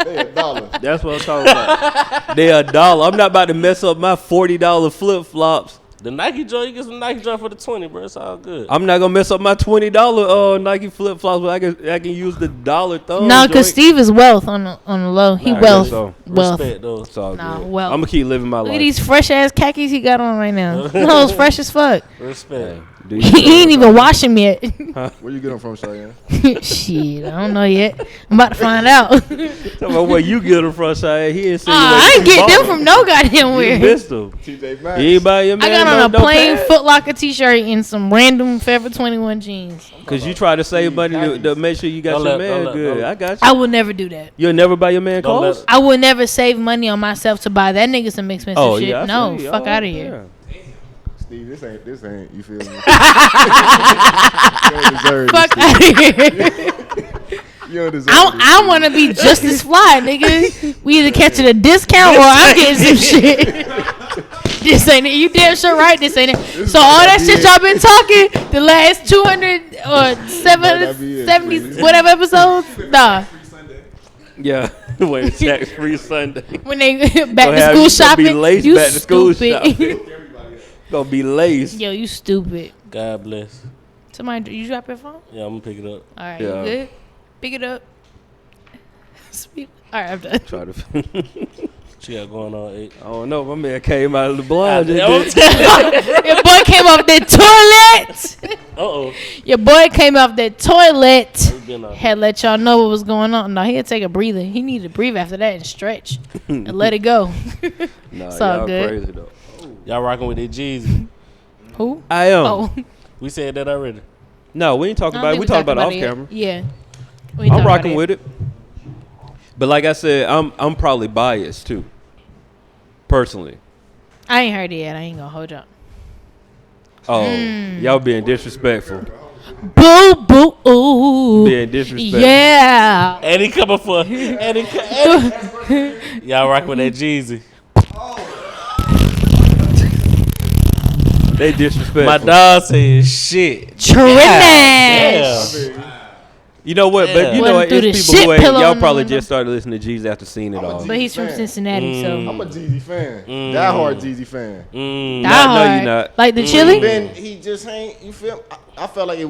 They $1. that's what I'm talking about. They $1. I'm not about to mess up my $40 flip flops. The Nike joint, you get some Nike joint for the 20, bro. It's all good. I'm not gonna mess up my $20 Nike flip flops, but I can use the dollar thumb. No, because joint. Steve is wealth on the low. He Nah, I wealth. guess so. Wealth. Respect, though. It's all Nah, good. well. I'm gonna keep living my Look life. at these fresh ass khakis he got on right now. Those fresh as fuck. Respect. Do you- He ain't even washing them yet. Where you get them from, Cheyenne? Shit, I don't know yet. I'm about to find out. Talking about where you get them from, Shia. He ain't seen I ain't get them from no goddamn You where. missed them. TJ Maxx. You ain't buy your I man got on a no plain pants? Foot Locker t-shirt and some random Forever 21 jeans. Cause you try to save money to make sure you got Don't your let- man don't let- good. don't- I got you. I would never do that. You'll never buy your man Don't let- clothes? I would never save money on myself to buy that nigga some expensive Oh shit. yeah, I No, feel you. fuck Oh, out of here. yeah. Steve, this ain't. You feel me? You don't deserve Fuck this. out of here. You don't deserve this. I want to be just as fly, nigga. We either catch it a discount or I'm getting some shit. This ain't it. You damn sure right. This ain't it. So all that shit y'all been talking the last 200 or Might be it, 70 Steve. whatever episodes, nah. Yeah. Wait, tax free Sunday. When they back to have school you gonna be shopping, laced you back to school stupid. shopping. Gonna be laced. Yo, you stupid. God bless. Somebody, you drop your phone? Yeah, I'm going to pick it up. All right, Yeah. you good? Pick it up. Sweet. All right, I'm done. Try to. What you got going on, 8? I don't know. My man came out of the blind. Yeah, I'm just did- Your boy came off that toilet. Uh-oh. Your boy came off that toilet. We been on. Had let y'all know what was going on. No, he had to take a breather. He needed to breathe after that and stretch and let it go. Nah, It's all y'all good. crazy though. Y'all rocking with that Jeezy. Who? I am. Oh, We said that already. No, we ain't talking I don't about it. think We talked about it off it yet. camera. Yeah. I'm rocking with it. But like I said, I'm probably biased too. Personally. I ain't heard it yet. I ain't gonna hold y'all. Oh, Hmm. y'all being disrespectful. Boo boo ooh. Being disrespectful. Yeah. And he coming for and y'all rocking with that Jeezy. They disrespectful. My dog said shit. Trash. Damn. You know what? But you Went know what? through the It's people who shit ain't. pillow Y'all on probably the just started listening to Jeezy after seeing it all. But he's from Cincinnati, so I'm a Jeezy fan. Die hard Jeezy fan. die no, hard. you're not. Like the chili. Then he just ain't. You feel? I felt like it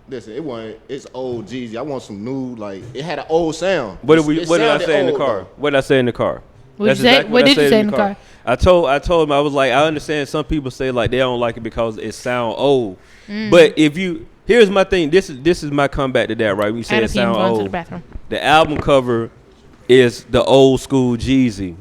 Listen, it wasn't. It's old Jeezy. I want some new. Like it had an old sound. What It did I sounded say in the old, car? though. What did I say in the car? What That's you say? exactly What I did you said say in the car? I told him I was like, I understand some people say like they don't like it because it sound old. But here's my thing. This is my comeback to that, right? We say it sound going to the old. bathroom. The album cover is the old school Jeezy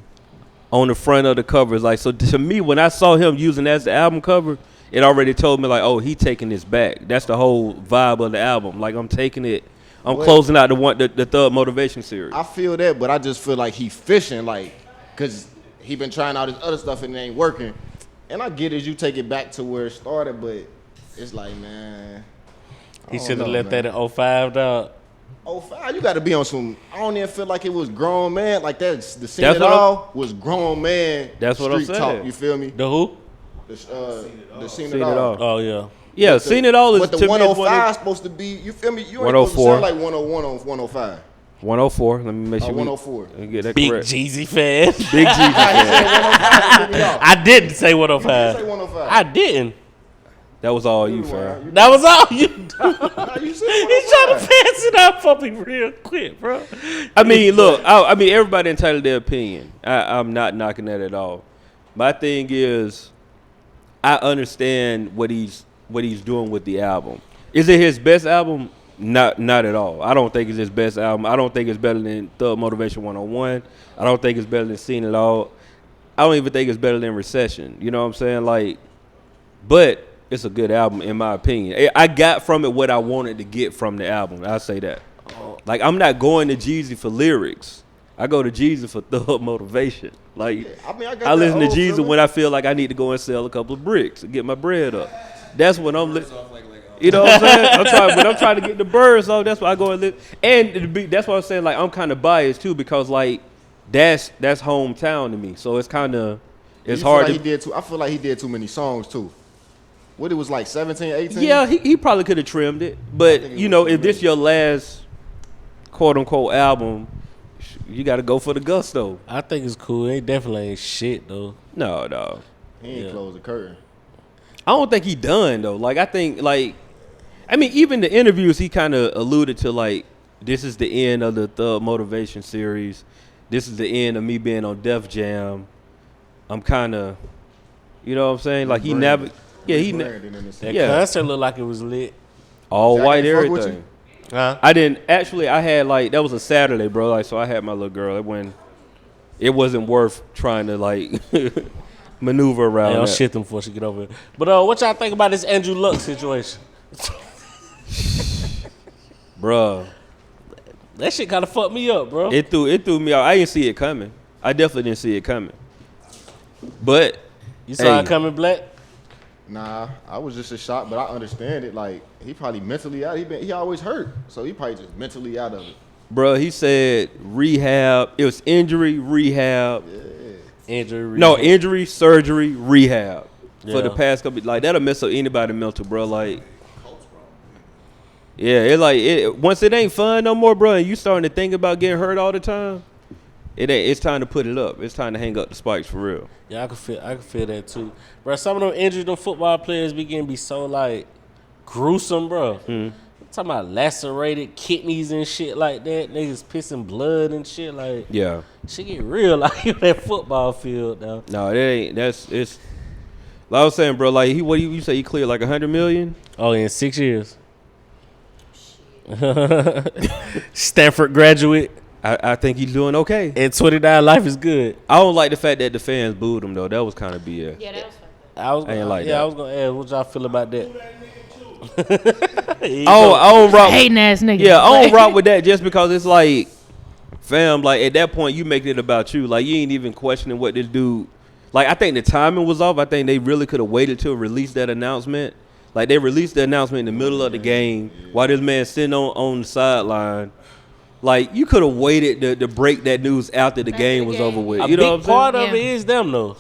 on the front of the cover. It's like, so to me, when I saw him using that as the album cover, it already told me like, oh, he taking this back. That's the whole vibe of the album. Like I'm taking it. I'm closing out the Thug Motivation series. I feel that, but I just feel like he fishing, like, cause he been trying all this other stuff and it ain't working. And I get it, you take it back to where it started, but it's like, man, He should have left that at 05, dog. 05, you got to be on some. I don't even feel like it was grown man. Like that's the scene That's at what all was grown man. That's what I'm street saying. talk. You feel me? The who? The scene Seen at it all. all. Oh, yeah. Yeah, seen it all is But to the me is 105 is supposed to be. You feel me? You ain't supposed to 104. sound like 101 on 105. 104. Let me make sure. 104. Let me get that Big correct. Jeezy fan. Big Jeezy. I didn't say 105. Say 105. I didn't. That was all you, fam. That was all you. Nah, you said He's trying to 105. pass it up for me real quick, bro. I mean, look. I mean, everybody entitled their opinion. I'm not knocking that at all. My thing is, I understand what he's doing with the album. Is it his best album? Not at all. I don't think it's his best album. I don't think it's better than Thug Motivation 101. I don't think it's better than Seen It All. I don't even think it's better than Recession. You know what I'm saying? Like, but it's a good album in my opinion. I got from it what I wanted to get from the album. I'll say that. Like, I'm not going to Jeezy for lyrics. I go to Jeezy for Thug Motivation. Like, I mean, I listen to Jeezy when I feel like I need to go and sell a couple of bricks and get my bread up. That's when I'm listening. You know what I'm saying? When I'm trying to get the birds off, that's why I go and listen. And that's why I'm saying, like, I'm kind of biased too, because like that's hometown to me. So it's kind of hard. I feel like he did too many songs too. What it was like 17, 18? Yeah, he probably could have trimmed it, but you know, if this your last quote unquote album, you got to go for the gusto. I think it's cool. It definitely ain't shit, though. No. He ain't closed the curtain. I don't think he done though. Like I think I mean, even the interviews he kind of alluded to like, this is the end of the Thug Motivation series. This is the end of me being on Def Jam. I'm kind of, you know what I'm saying? Like he never, That Yeah. concert looked like it was lit. all Jack white ain't fuck with everything. Huh? I didn't actually. I had like that was a Saturday, bro. Like so, I had my little girl. It wasn't worth trying to like maneuver around. I'll that. shit them before she get over it. But what y'all think about this Andrew Luck situation? Bruh. That shit kind of fucked me up, bro. It threw me off. I didn't see it coming. I definitely didn't see it coming. But You saw hey. it coming, Black? Nah, I was just a shock, but I understand it. Like he probably mentally out. He always hurt, so he probably just mentally out of it. bruh, he said rehab. It was injury, rehab. Injury. No, injury, surgery, rehab. For Yeah. the past couple, like that'll mess up anybody mental, bro. Like, yeah, it like once it ain't fun no more, bro. And you starting to think about getting hurt all the time. It ain't. It's time to put it up. It's time to hang up the spikes for real. Yeah, I can feel that too, bro. Some of them injuries, them football players begin to be so like gruesome, bro. I'm talking about lacerated kidneys and shit like that. Niggas pissing blood and shit like. Yeah. Shit get real like that football field, though. No, that ain't. It's. Like I was saying, bro. Like what you say? He cleared like 100 million. Oh, in 6 years. Stanford graduate. I think he's doing okay. And 29 life is good. I don't like the fact that the fans booed him though. That was kind of BS. Yeah, that was fucked up. I was I ain't gonna, like yeah, that. I was gonna ask what y'all feel about that. I don't rock. Hating ass nigga. Yeah, I don't rock with that just because it's like, fam, like at that point you make it about you. Like you ain't even questioning what this dude. Like I think the timing was off. I think they really could have waited to release that announcement. Like they released the announcement in the middle of the game while this man sitting on the sideline. Like you could have waited to break that news after the game was over with. A You know big what I'm saying? part of Yeah. it is them though.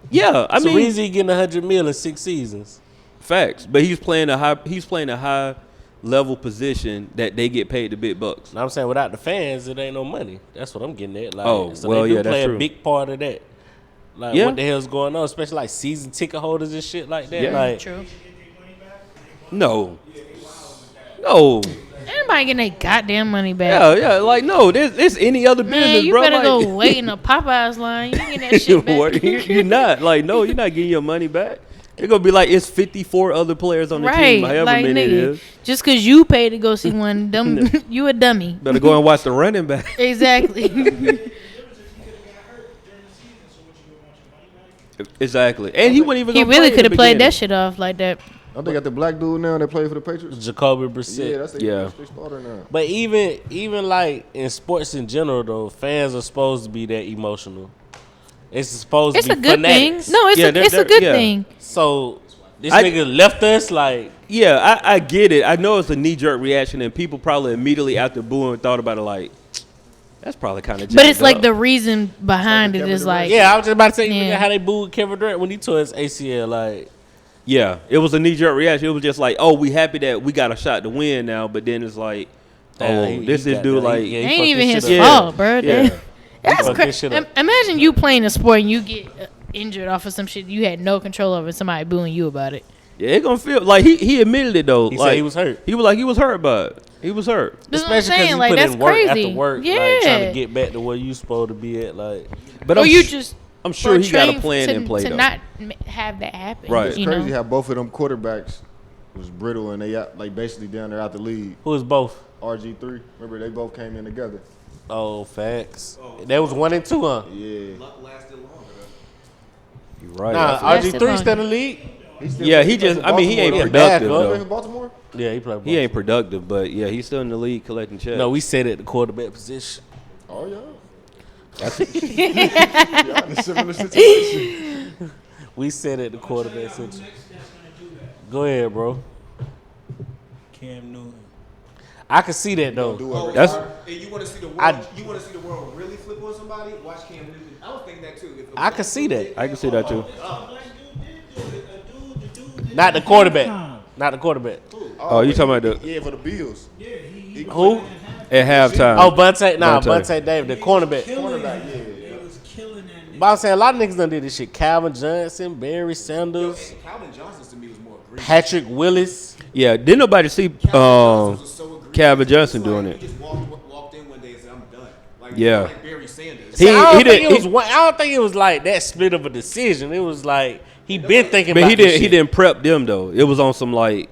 Yeah, I So mean reason he getting 100 mil in 6 seasons. facts. But he's playing a high level position that they get paid the big bucks. Now I'm saying without the fans, it ain't no money. That's what I'm getting at. Like, Oh, so well, they do yeah, that's play true. a big part of that. Like Yeah. what the hell's going on, especially like season ticket holders and shit like that. Yeah. Like True. No. No. Anybody getting their goddamn money back? Yeah. Like no, this any other business, Man, you bro. better like, go wait in a Popeyes line. You ain't get that shit back. You're not. Like no, you're not getting your money back. It's gonna be like it's 54 other players on the Right, team, however like many it nigga, is. just cause you paid to go see one, dumb, you a dummy. Better go and watch the running back. Exactly. Exactly, and he wouldn't even. He go really play in could have the played that beginning. shit off like that. I think got the black dude now that played for the Patriots. Jacoby Brissett. Yeah, that's the Yeah. starter now. But even like in sports in general though, fans are supposed to be that emotional. It's supposed It's to a be good fanatics. thing. No, it's Yeah, it's a good yeah. thing. So this I- nigga left us like Yeah, I get it. I know it's a knee jerk reaction, and people probably immediately after booing thought about it like, that's probably kind of. But it's like the reason behind it Kevin is Durant. like, yeah, I was just about to say Yeah. how they booed Kevin Durant when he tore his ACL. Like Yeah, it was a knee jerk reaction. It was just like, oh, we happy that we got a shot to win now, but then it's like, oh, he this is got dude that. like, He ain't fucked even this his shit up. fault, bro. Yeah. That's fucked this crazy. shit up. Imagine you playing a sport and you get injured off of some shit you had no control over, and somebody booing you about it. yeah, it gonna feel like he admitted it though. He like, said he was hurt. He was like he was hurt, but he was hurt. That's what I'm Especially because saying. he Like put that's in work crazy. after work, Yeah. like trying to get back to where you supposed to be at. Like, But or I'm you sh- just I'm sure he got a trained plan to, in play to though. not have that happen. Right. It's You crazy know? how both of them quarterbacks was brittle and they out, like basically down there out the league. who was both? RG3, remember they both came in together. Oh, facts. That was 1 and 2, huh? Yeah. Luck lasted longer. You're right. Nah, I That's RG3 it, still in the league. yeah, he just. I mean, he ain't though. productive Yeah, He played though. for Baltimore? Yeah, he played. He ain't productive, but yeah, he's still in the league collecting checks. No, we said at the quarterback position. Oh yeah. Yeah, in a similar situation. We said at the quarterback position. Go ahead, bro. Cam Newton. I can see that though. That's And you want to see the world? I- You want to see the world really flip on somebody? Watch Cam Newton. I was thinking that too. If a I black can see dude that. did I can see that too. Not the quarterback. Not the quarterback. Oh, you talking about the Yeah, for the Bills. Who? at halftime? Oh, Vontae. Nah, Vontae. Vontae Davis, the cornerback. He was killing that nigga. But I'm saying a lot of niggas done did this shit. Calvin Johnson, Barry Sanders, Calvin Johnson to me was more egregious. Patrick Willis. Yeah, didn't nobody see Was so egregious. Calvin He was Johnson doing He it. just walked in one day and said, "I'm done." Like Yeah. like Barry Sanders. He- I don't think didn't- it was one, I don't think it was like that split of a decision. It was like he been thinking But about he this didn't. He shit. didn't prep them though. It was on some like.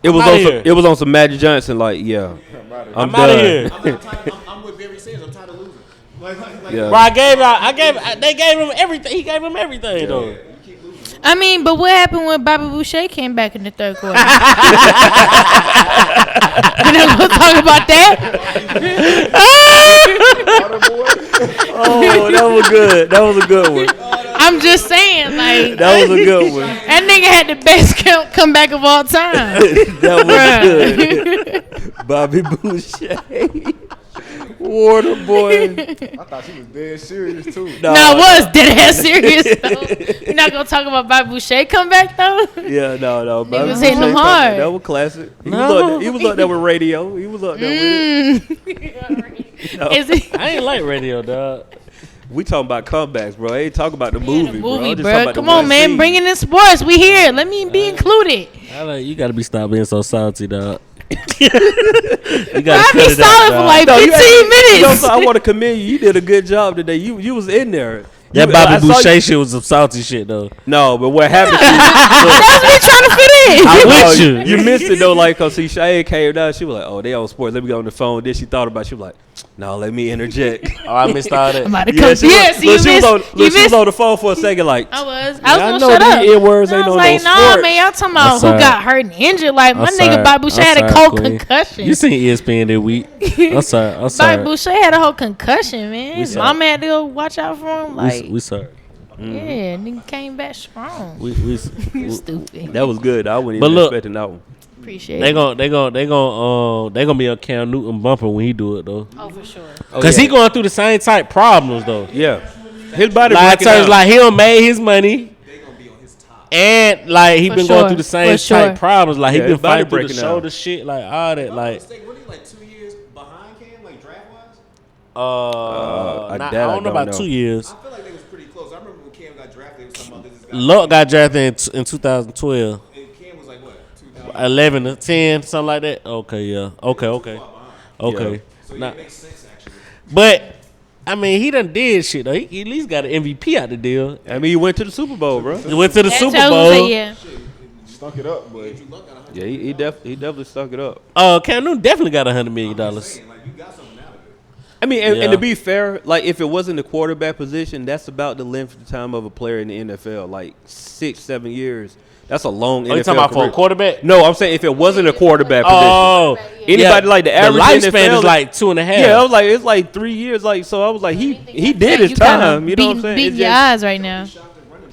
It was outta on some. here. It was on some Magic Johnson. Like, yeah, I'm I'm outta done. here. I'm with Barry Sanders. I'm tired of losing. Like, Yeah. Bro, they gave him everything. He gave him everything though. I mean, but what happened when Bobby Boucher came back in the third quarter? We're not gonna talk about that. Oh, that was good. That was a good one. I'm just saying, like That was a good one. that nigga had the best comeback of all time. That was good. Bobby Boucher. Water boy. I thought she was dead serious too. Nah, No, it was dead ass serious though. We're not gonna talk about Bobby Boucher comeback though. Yeah, no. Bobby was hitting Boucher him comeback, hard. That was classic. He was up there with radio. He was up there with it. No. Is it? I ain't like radio, dog. We talking about comebacks, bro. I ain't talking about the movie, The bro. movie, I'm just talking bro. about the Come on, one man. scene. Bring it in sports. We here. Let me be included. I like you. Gotta be stop being so salty, dog. you I gotta be cut it out, solid for dog. like No, 15 you know, minutes. so I want to commend you. You did a good job today. You was in there. That You- Bobby I saw Boucher you- shit was some salty shit though. No, but what happened? That's me trying to fit in. I'm with you. You missed it though, like, cause see, Chiane came down. She was like, "Oh, they on sports. Let me go on the phone." Then she thought about it. She was like, "No, let me interject." Oh, I missed all I'm that. about to Yeah, come. she Yes, was, you look, she was on, missed. look, You she was missed. on the phone for a second, like, I was I gonna know shut these up. N-words I ain't was on like, no nah, sports. man, y'all talking I'm about who sorry. got hurt and injured. Like, my I'm nigga sorry. Bobby Boucher I'm had a sorry, cold Queen. concussion. You seen ESPN that week? I'm sorry. I'm Bobby sorry. Boucher had a whole concussion, man. We His sorry. mama had to go watch out for him. Like, We sorry. yeah, nigga came back strong. We You stupid. that was good. I wasn't But even look, expecting that one. Appreciate they it. gonna be a Cam Newton bumper when he do it though. Oh, for sure. Cause he going through the same type problems though. Yeah, his body Like breaking terms down. like he done made his money. And like he For been sure. going through the same For sure. type problems. Like Yeah, he his been body fighting through the breaking down. shoulder shit, like all that. Like What are you like 2 years behind Cam, like draft wise? I that I don't know don't about know. 2 years. I feel like they was pretty close. I remember when Cam got drafted, they was talking about this guy. Luck got drafted in 2012. And Cam was like what? 11 to 10, something like that. Okay, yeah. Okay. Yeah. So Nah. it makes sense actually. But I mean, he done did shit though. He at least got an MVP out the deal. I mean, he went to the Super Bowl, bro. He went to the That's Super what I was Bowl. gonna say, yeah. Stuck it up, but Yeah, he definitely stuck it up. Cam Newton definitely got $100 million. Like you got something out of it. I mean, and Yeah. to be fair, like if it wasn't the quarterback position, that's about the length of time of a player in the NFL, like 6-7 years. That's a long NFL Oh, you talking about for career. a quarterback? No, I'm saying if it wasn't a quarterback Oh, position. Anybody like the average lifespan NFL is like 2.5. Yeah, I was like it's like 3 years. Like so, I was like he did his You kinda time. You know what I'm saying? Beating It's your just, eyes right now.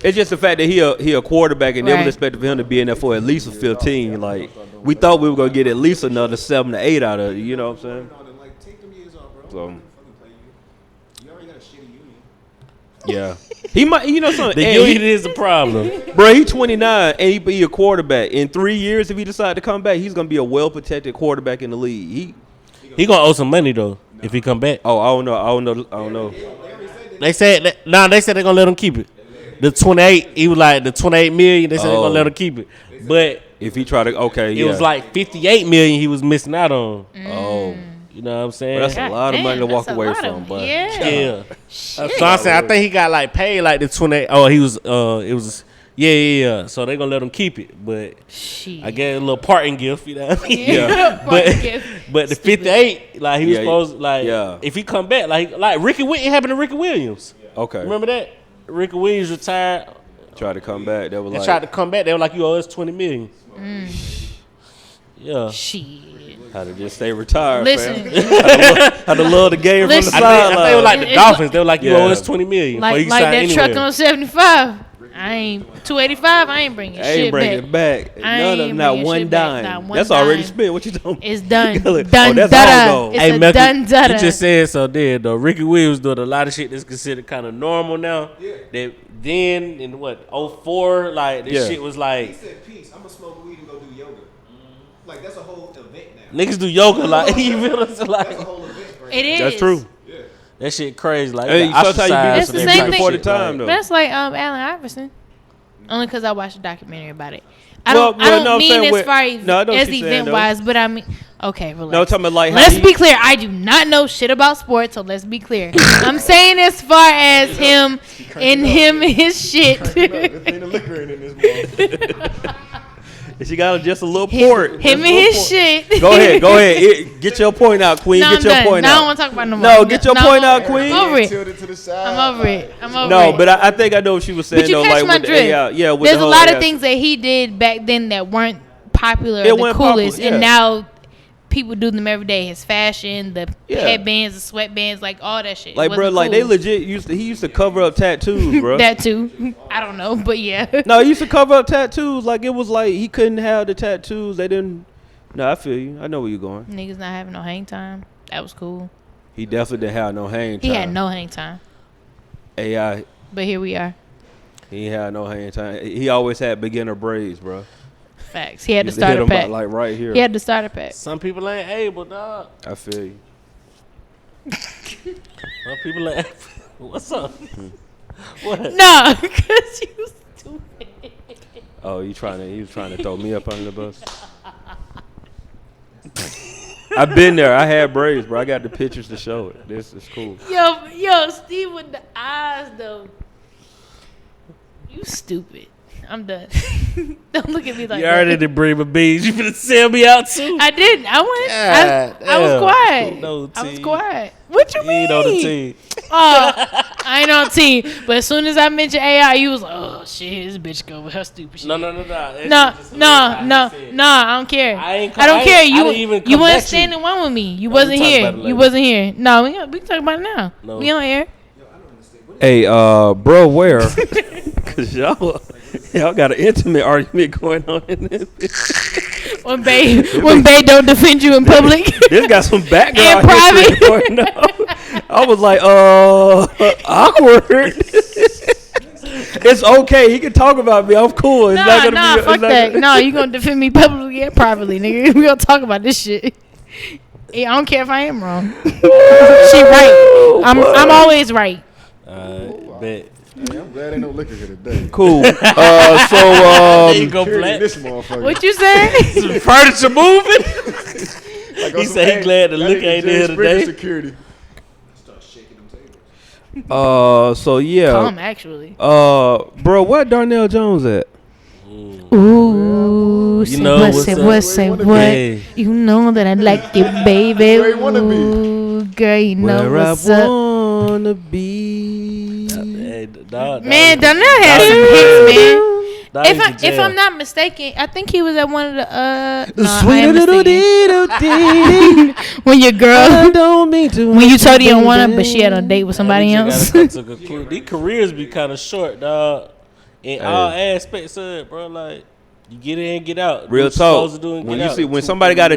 it's just the fact that he a quarterback, and they Right. would expect for him to be in there for at least a 15. Like we thought we were gonna get at least another 7 to 8 out of it. You know what I'm saying? Like take them years off, bro. So Fucking play you. You already got a shitty union. yeah, he might. You know something? The And union is the problem. bro, he 29 and he be a quarterback. In 3 years, if he decide to come back, he's gonna be a well protected quarterback in the league. He gonna owe some money though if he come back. I don't know. They said they said they're gonna let him keep it. The 28, he was like the 28 million. They said they're gonna let him keep it, but If he try to, it was like 58 million he was missing out on. oh, You know what I'm saying? that's a lot of money to Damn, walk that's a away lot from. of- But Yeah. So I'm saying I think he got like paid like the 28. Oh, he was it was yeah. So they gonna let him keep it, but Shit. I get a little parting gift. You know what I mean? Yeah. But the 58, like he was Yeah, supposed like yeah. if he come back like Ricky Williams happened to Ricky Williams. okay, Remember that? Ricky Williams retired. try to come back. That was They like tried to come back. They were like, you owe us $20 million. Yeah. Shit. how to just stay retired. Listen, fam. How to love the game from the Listen. I think they were sideline. like the It's Dolphins. They were like, you Yeah. owe us $20 million. before you like sign that anywhere. truck on 75. I ain't 285. I ain't bringing I ain't shit bringing back. it back. I None of ain't not bringing one shit back. dime. Not one That's already dime. spent. What you talking? It's done. Oh, Done. that's Dada. all gold. It's Hey, a Malcolm, done. Dada. you just said so there though. Ricky Williams doing a lot of shit that's considered kind of normal now. Yeah. That then in what 04, like this Yeah. shit was He like said, "Peace. I'm gonna smoke weed and go do yoga." Like that's a whole event now. niggas do yoga like you feel us That's a like whole event, right? It is. That's true. that shit crazy. Like Hey, got sometimes you be ostracized It's the and same everything. thing. before the Shit, time like- though. That's like Allen Iverson. Only because I watched a documentary about it. I Well, don't no, I'm mean saying as with- far as, no, I know what as you're saying, event though. wise, but I mean, okay, relax. No, I'm talking about like how Let's he- be clear. I do not know shit about sports, so let's be clear. I'm saying as far as him and his shit. She got just a little port. Him and his shit. Go ahead. Get your point out, Queen. No, get I'm your done. point No, I out. don't want to talk about no more. No, get your point I'm out, Queen. I'm over it. tilted to the side. I'm over it. I'm over No, it. but I think I know what she was saying But you though. catch Like my with the drift. AI, yeah. With There's the a whole lot of AI. things that he did back then that weren't popular, It or the wasn't coolest, popular, and yeah. now people do them every day. His fashion, the Yeah. headbands, the sweatbands, like all that shit. Like, It bro, wasn't like they cool. legit he used to cover up tattoos, bro. That too. I don't know, but yeah. No, he used to cover up tattoos. Like it was like he couldn't have the tattoos. They didn't. No, I feel you. I know where you're going. Niggas not having no hang time. That was cool. He definitely didn't have no hang time. He had no hang time, AI. but here we are. He ain't had no hang time. He always had beginner braids, bro. Facts. He had the Used to hit starter him pack. about, like right here. He had the starter pack. Some people ain't able, dog. I feel you. Some people ain't. What's up? What? No, because you stupid. Oh, he was trying to throw me up under the bus. I've been there. I had braids, bro. I got the pictures to show it. This is cool. Yo, Steve with the eyes though. You stupid. I'm done. Don't look at me like You that. already did bring my beans. You finna sell me out too. I didn't. I went. I was damn. quiet. No I was team. quiet. What you You mean? ain't on the team. Oh, I ain't on team. But as soon as I mentioned AI, you was like, oh shit, this bitch go with her stupid shit. No. That No, shit just no, hilarious no, how he said. no. I don't care. I ain't I don't care. I You didn't even you come wasn't back to you. standing one with me. You we wasn't talk here. about it You later. wasn't here. No, we can talk about it now. No. We on air. Hey, bro, where? Cause y'all got an intimate argument going on in this. When Bay don't defend you in public. This got some background And private. history going on. I was like, awkward. It's okay. He can talk about me. I'm cool. It's not gonna Nah, be. fuck it's not that. gonna- No, you gonna defend me publicly and privately, nigga. We gonna talk about this shit. Yeah, I don't care if I am wrong. She right. I'm always right. Bet. Hey, I'm glad ain't no liquor here today. Cool. There you go, Security in Black. this motherfucker. What you say? Furniture moving. Like He said he glad the liquor ain't there today. Security. Start shaking them tables. So yeah. Calm, actually. Bro, where Donell Jones at? Ooh, You say know what, what's say up. what, say what. Hey. You know that I like you, baby. Where you wanna be? Ooh, girl, you know Where what's I up. wanna be. Hey, dog, Man, dog, Donell had some hits, man. dog used to If jam. I'm not mistaken, I think he was at one of the nah, I Sweet am little mistaken. dee When your I girl, don't mean to. when you told her you don't want her, but she had on a date with somebody Man, we else. just gotta come to a conclusion. These careers be kind of short, dog. In all aspects of it, bro. Like, you get in, get out. Do Real what you're talk. supposed to do and When get you out. see when somebody got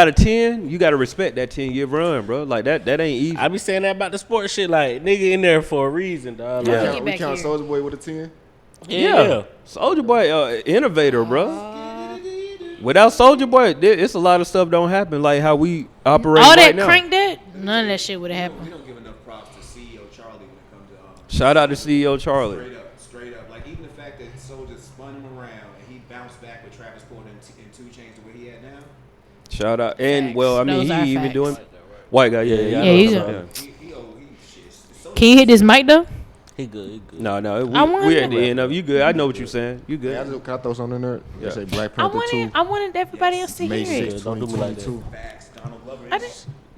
a 10, you gotta respect that 10-year run, bro. Like that ain't easy. I be saying that about the sports shit. Like, nigga in there for a reason, dog. Like, Get We back count here. Soulja Boy with a 10. yeah. Soldier Boy, innovator, bro. Without Soldier Boy, it's a lot of stuff don't happen like how we operate All right that now. crank that, none of that shit would have We happened. don't give enough props to CEO Charlie when it comes to Shout out to CEO Charlie. straight up. Like even the fact that Soulja spun him around and he bounced back with Travis Porter and 2 Chainz the way he had now. Shout out, and Facts. well, I mean, Those are he even facts. doing white guy, yeah. Yeah, he's yeah. a- He shit. Soulja- Can you hit this mic though? He good, he good. No, I wanted- we at the end of it. You good? I know what you're saying. You Yeah, good? can I throw something in there? Yeah. Yeah. Say Black I Panther 2, wanted everybody else to May hear it. 6, Don't do me like that. 2022. Facts. Donald Glover.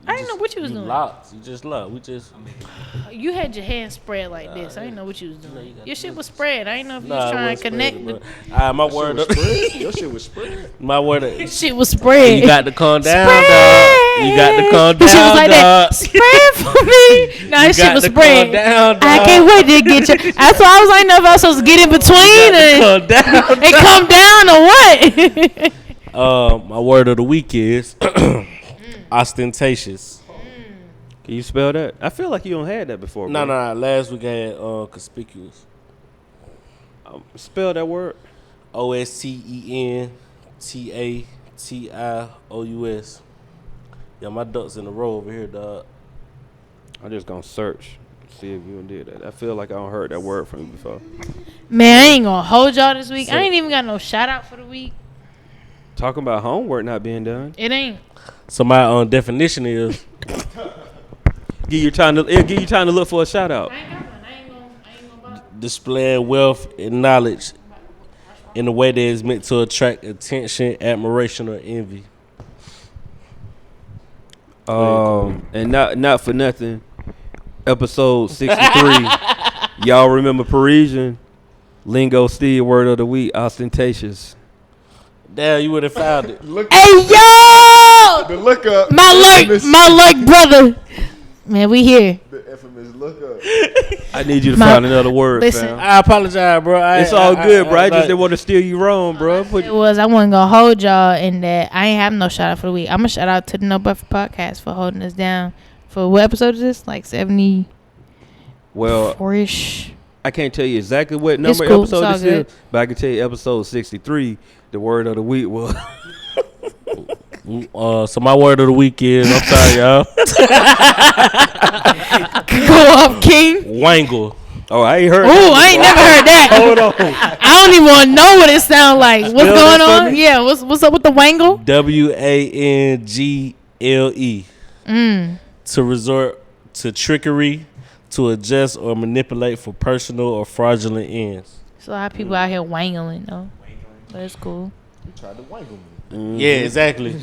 I didn't know what you was You doing. locked. You just locked. We just. You had your hand spread like this. I didn't know what you was doing. you got Your shit was spread. I didn't know if you Nah, was I trying wasn't to connect. spreading, bro. My word up. Your shit was spread. My word up. The shit was spread. You got to calm down, Spread. dog. You got to calm The down, shit was like that. dog. Spread for me. Nah, this shit got was to spread. calm down, I dog. can't wait to get you. That's why I was like, no, if I was supposed to get in between Calm down. and come down or what? My word of the week is ostentatious. Can you spell that? I feel like you don't had that before. No, bro. no. Last week I had conspicuous. Spell that word. OSTENTATIOUS. Yeah, my ducks in a row over here, dog. I'm just gonna search, see if you did that. I feel like I don't heard that word from you before. Man, I ain't gonna hold y'all this week. I ain't even got no shout out for the week. Talking about homework not being done. It ain't. So my definition is Give you time to look for a shout out. I ain't got one. I ain't gonna displaying wealth and knowledge in a way that is meant to attract attention, admiration, or envy. And not for nothing. Episode 63. Y'all remember Parisian? Lingo Steve word of the week, ostentatious. Damn, you would have found it. Hey yo, The look up. my luck brother. Man, we here. The infamous look up. I need you to My- find another word, listen. fam. I apologize, bro. It's all good, bro. I just didn't want to steer you wrong, bro. It was I wasn't gonna hold y'all in that. I ain't have no shout out for the week. I'm gonna shout out to the No Buffer Podcast for holding us down. For what episode is this? Like 74ish. Well, I can't tell you exactly what number cool. episode It's this all is, but I can tell you episode 63. The word of the week was So my word of the week is, I'm sorry, y'all. Go up, King. Wangle. Oh, I ain't heard. Oh, I ain't never heard that. Hold on. I don't even want to know what it sound like. What's Spell going that for on? me. Yeah, what's up with the Wangle? WANGLE. Mm. To resort to trickery, to adjust or manipulate for personal or fraudulent ends. There's a lot of people out here wangling though. That's cool. You tried to wangle me. Yeah, exactly.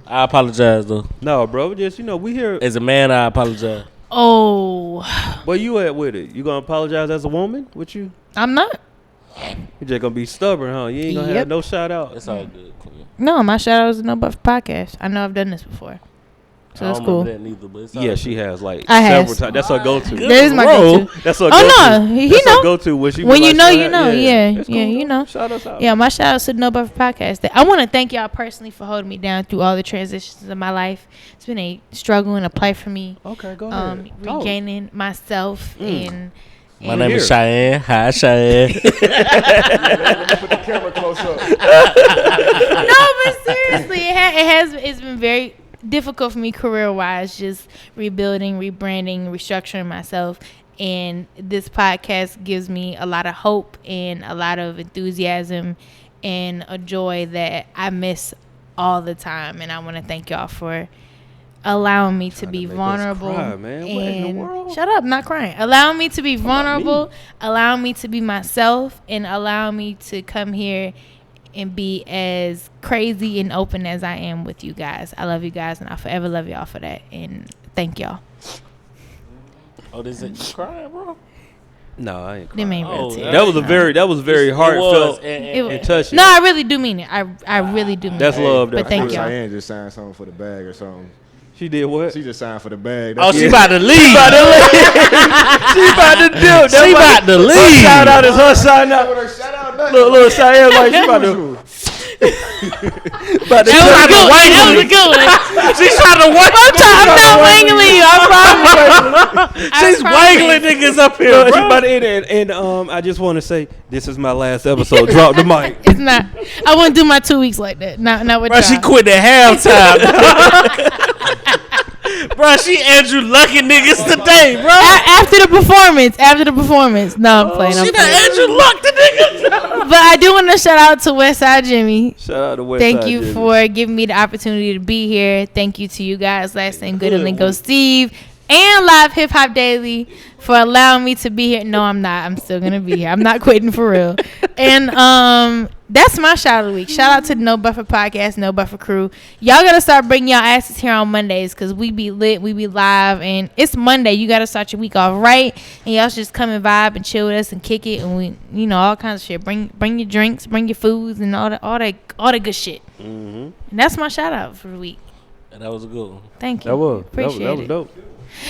I apologize though. No, bro. Just we here. As a man, I apologize. Oh, Where you at with it? You gonna apologize as a woman? What you? I'm not. You just gonna be stubborn, huh? You ain't gonna Yep. have no shout out. It's all good. Queen. No, my shout out was the No Buffer Podcast. I know I've done this before. So I that's don't cool. remember that neither, but it's all Yeah, good. she has like I several has. times. That's her go-to. That is my Bro. go-to. That's her Oh, go-to. no, he That's her know. go-to when she be When you like, know, shout you out. know. Yeah, That's yeah, cool, you though. know. Shout us out. Yeah, my shout out to the No Buffer Podcast. I want to thank y'all personally for holding me down through all the transitions of my life. It's been a struggle and a play for me. Okay, go ahead. Talk. Regaining myself and My name is Chiane. Hi, Chiane. Put the camera close up. no, but seriously, it's been very difficult for me career wise, just rebuilding, rebranding, restructuring myself, And this podcast gives me a lot of hope and a lot of enthusiasm and a joy that I miss all the time. And I want to thank y'all for allowing me to be vulnerable. Cry, man. What in the And world? shut up, not crying. Allowing me to be vulnerable, allowing me to be myself, and allowing me to come here and be as crazy and open as I am with you guys. I love you guys, and I'll forever love y'all for that. And thank y'all. Oh, this it? You crying, bro? No, I ain't Them crying. ain't real Oh, tears. That was very heartfelt It was- and touching. No, I really do mean it. I really do mean That's it. love. But thank y'all. Chiane just signed something for the bag or something. She did what? She just signed for the bag. Oh, That's she it. about to leave. She about to dip. She about to Her leave. shout out is her shout out. Shout out, nothing. Little Cheyenne like she about to. About to That was a good one. That was a good one. She's trying to wang. I'm not wangling you. I promise. She's wangling niggas up here, She bro. about to end it, and I just want to say this is my last episode. Drop the mic. It's not. I wouldn't do my 2 weeks like that. Not with Bro, y'all. she quit at halftime. Bro, she Andrew Lucky niggas today, bro. After the performance. No, I'm playing. She done Andrew Luck the niggas. But I do want to shout out to Westside Jimmy. Shout out to West Thank Side you Jimmy. for giving me the opportunity to be here. Thank you to you guys, Last Name Good and Lingo Steve, and Live Hip Hop Daily for allowing me to be here. No, I'm not. I'm still gonna be here. I'm not quitting for real. And that's my shout of the week. Shout out to the No Buffer Podcast, No Buffer Crew. Y'all gotta start bringing y'all asses here on Mondays because we be lit, we be live, and it's Monday. You gotta start your week off right, and y'all should just come and vibe and chill with us and kick it, and we, all kinds of shit. Bring your drinks, bring your foods, and all that good shit. Mm-hmm. And that's my shout out for the week. That was a good one. Thank you. That was Appreciate it. dope.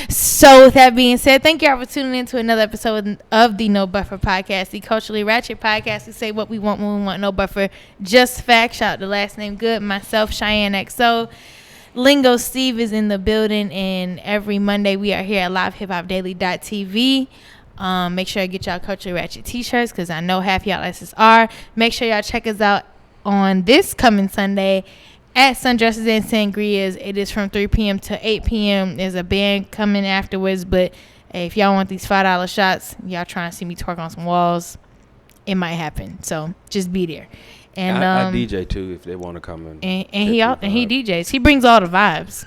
So with that being said, thank y'all for tuning in to another episode of the No Buffer Podcast, the culturally ratchet podcast. We say what we want when we want, no buffer, just facts. Shout out to Last Name Good, myself, Chiane XO. Lingo Steve is in the building, and every Monday we are here at livehiphopdaily.tv. Make sure you get y'all culturally ratchet t-shirts because I know half y'all asses are. Make sure y'all check us out on this coming Sunday at Sundresses and Sangrias. It is from 3 p.m. to 8 p.m. There's a band coming afterwards, but hey, if y'all want these $5 shots, y'all trying to see me twerk on some walls, it might happen. So just be there. And I DJ too if they want to come in. and he DJs. He brings all the vibes.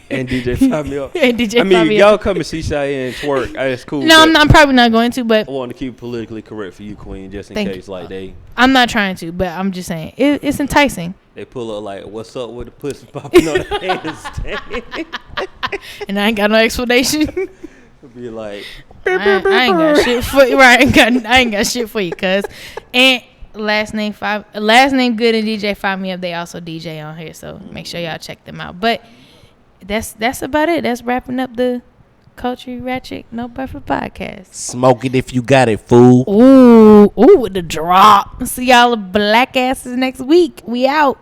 And DJ find me up. And DJ I mean, find me y'all up. come and see Cheyenne twerk. It's cool. No, but I'm probably not going to, but I want to keep it politically correct for you, Queen, just in Thank case you. like they I'm not trying to. But I'm just saying it's enticing. pull up like, what's up with the pussy popping on the handstand? And I ain't got no explanation. Be like, I ain't got shit for you. Right, I ain't got shit for you, cuz. And last name Good and DJ Find Me Up. They also DJ on here, so make sure y'all check them out. But that's about it. That's wrapping up the Culture Ratchet No Buffer podcast. Smoke it if you got it, fool. Ooh, with the drop. See y'all black asses next week. We out.